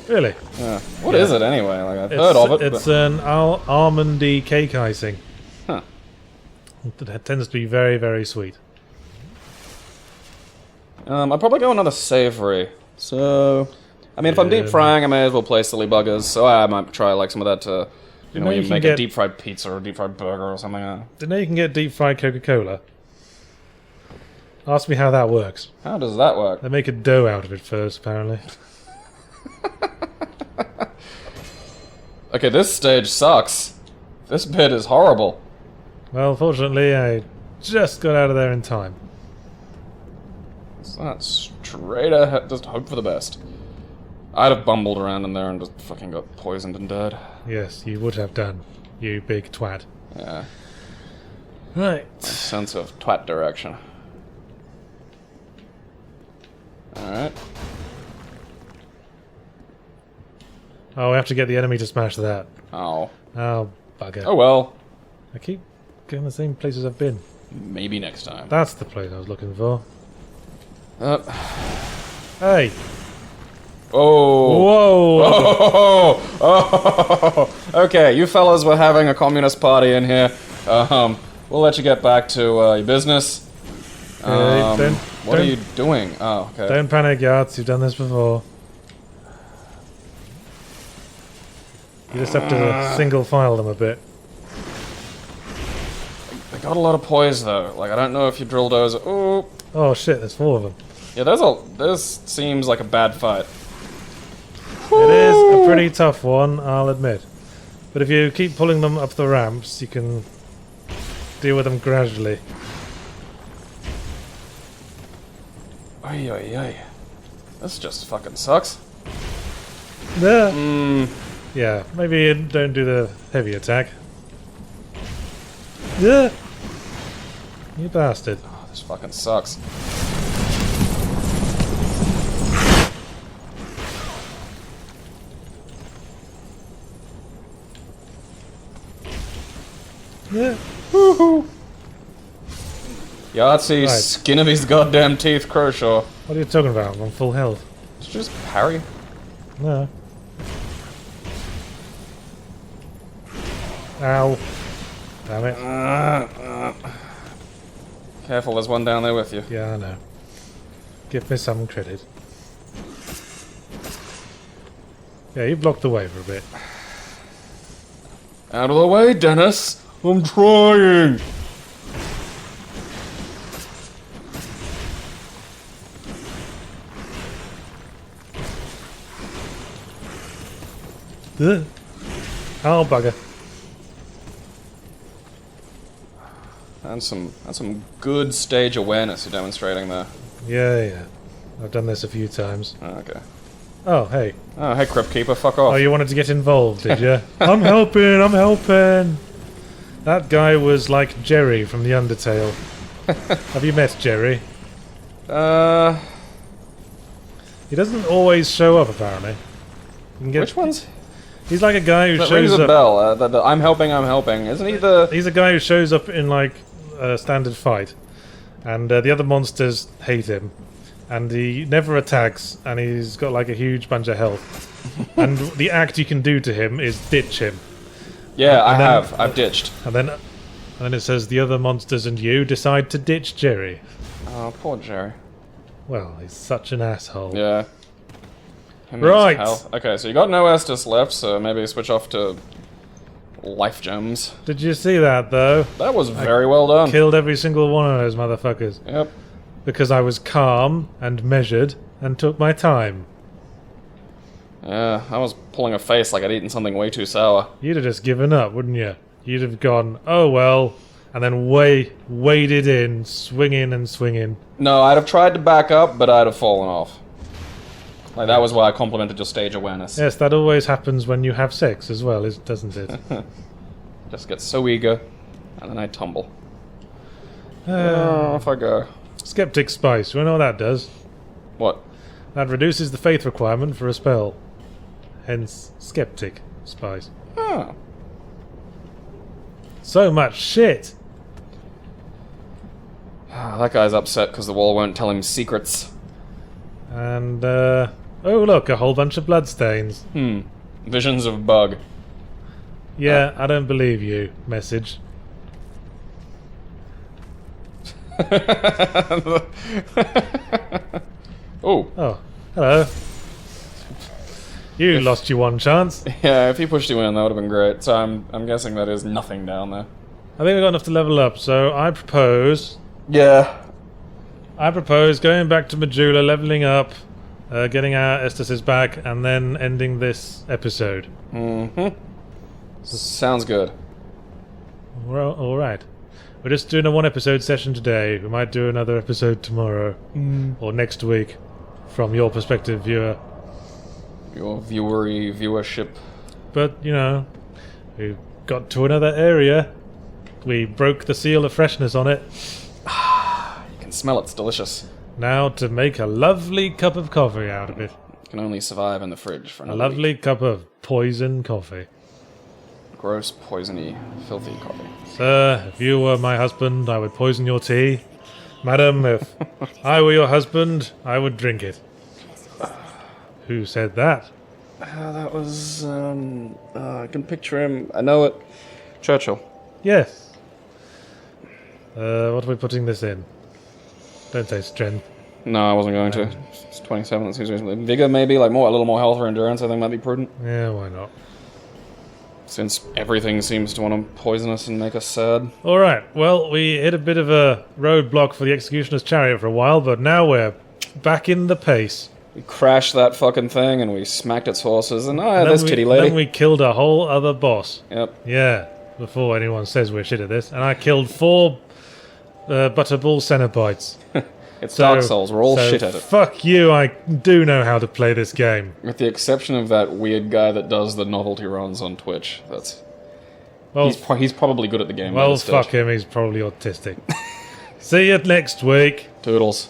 Really? Yeah. What is it anyway? Like I've heard of it. It's an almondy cake icing. Huh. It tends to be very, very sweet. I'd probably go another savory. So, I mean, if I'm deep frying, I may as well play silly buggers. So I might try like some of that. You know, when you make a deep fried pizza or a deep fried burger or something. Do you know you can get deep fried Coca-Cola? Ask me how that works. How does that work? They make a dough out of it first, apparently. Okay, this stage sucks. This bit is horrible. Well, fortunately, I just got out of there in time. It's not straight ahead. Just hope for the best. I'd have bumbled around in there and just fucking got poisoned and died. Yes, you would have done, you big twat. Yeah. Right. Sense of twat direction. Alright. Oh, we have to get the enemy to smash that. Oh. Oh, bugger. Oh well. I keep going the same places I've been. Maybe next time. That's the place I was looking for. Hey! Oh. Whoa! Oh. Okay, you fellas were having a communist party in here. We'll let you get back to your business. What are you doing? Oh, okay. Don't panic, Yards. You've done this before. You just have to single file them a bit. They got a lot of poise though. Like I don't know if you drilled those. Oh. Oh shit! There's 4 of them. Yeah, this seems like a bad fight. It is a pretty tough one, I'll admit. But if you keep pulling them up the ramps, you can deal with them gradually. Ay, ay, ay. This just fucking sucks. Yeah. Yeah, maybe you don't do the heavy attack. Yeah. You bastard. Oh, this fucking sucks. Yeah. Woohoo! Yahtzee, Right. skin of his goddamn teeth, Kershaw. What are you talking about? I'm on full health. Did you just parry? No. Ow. Damn it. Careful, there's one down there with you. Yeah, I know. Give me some credit. Yeah, you blocked the way for a bit. Out of the way, Dennis! I'm trying! Ugh. Oh, bugger. That's some good stage awareness you're demonstrating there. Yeah. I've done this a few times. Oh, okay. Oh, hey. Oh, hey, Crypt Keeper, fuck off. Oh, you wanted to get involved, did you? I'm helping! That guy was like Jerry from the Undertale. Have you met Jerry? He doesn't always show up, apparently. You can get, Which one's? He's like a guy who That shows rings a up... bell. The I'm helping. Isn't he the... He's a guy who shows up in, like, a standard fight. And the other monsters hate him. And he never attacks, and he's got, like, a huge bunch of health. And the act you can do to him is ditch him. Yeah, I've ditched. And then it says the other monsters and you decide to ditch Jerry. Oh, poor Jerry. Well, he's such an asshole. Yeah. Right. Health. Okay, so you got no Estus left, so maybe switch off to life gems. Did you see that, though? That was very well done. Killed every single one of those motherfuckers. Yep. Because I was calm and measured and took my time. Yeah, I was pulling a face like I'd eaten something way too sour. You'd have just given up, wouldn't you? You'd have gone, oh well, and then waded in, swinging and swinging. No, I'd have tried to back up, but I'd have fallen off. Like, that was why I complimented your stage awareness. Yes, that always happens when you have sex as well, doesn't it? Just get so eager, and then I tumble. Off I go. Skeptic Spice, you know what that does? What? That reduces the faith requirement for a spell. Hence, Skeptic Spice. Oh. So much shit! That guy's upset because the wall won't tell him secrets. And, oh look, a whole bunch of bloodstains. Visions of bug. Yeah, I don't believe you. Message. Oh. Oh, hello. You lost your one chance. Yeah, if he pushed you in, that would have been great. So I'm guessing that is nothing down there. I think we've got enough to level up, so I propose Yeah. going back to Majula, leveling up, getting our Estasis back, and then ending this episode. Sounds good. Well, alright. We're just doing a one episode session today. We might do another episode tomorrow. Or next week. From your perspective, viewer. Your viewership. But, you know, we got to another area. We broke the seal of freshness on it. You can smell it, it's delicious. Now to make a lovely cup of coffee out of it. Can only survive in the fridge for A another lovely week. cup of poison coffee. Gross, poisony, filthy coffee. Sir, if you were my husband, I would poison your tea. Madam, if I were your husband, I would drink it. Who said that? That was, I can picture him. I know it. Churchill. Yes. What are we putting this in? Don't say strength. No, I wasn't going to. It's 27, that seems reasonable. Vigor, maybe, like a little more health or endurance, I think might be prudent. Yeah, why not? Since everything seems to want to poison us and make us sad. Alright, well, we hit a bit of a roadblock for the Executioner's Chariot for a while, but now we're back in the pace. We crashed that fucking thing and we smacked its horses and And this titty lady. Then we killed a whole other boss. Yep. Yeah, before anyone says we're shit at this. And I killed 4 Butterball Cenobites. It's Dark Souls, we're all so shit at it. Fuck you, I do know how to play this game. With the exception of that weird guy that does the novelty runs on Twitch. That's Well, he's probably good at the game. well fuck him, he's probably autistic. See you next week. Toodles.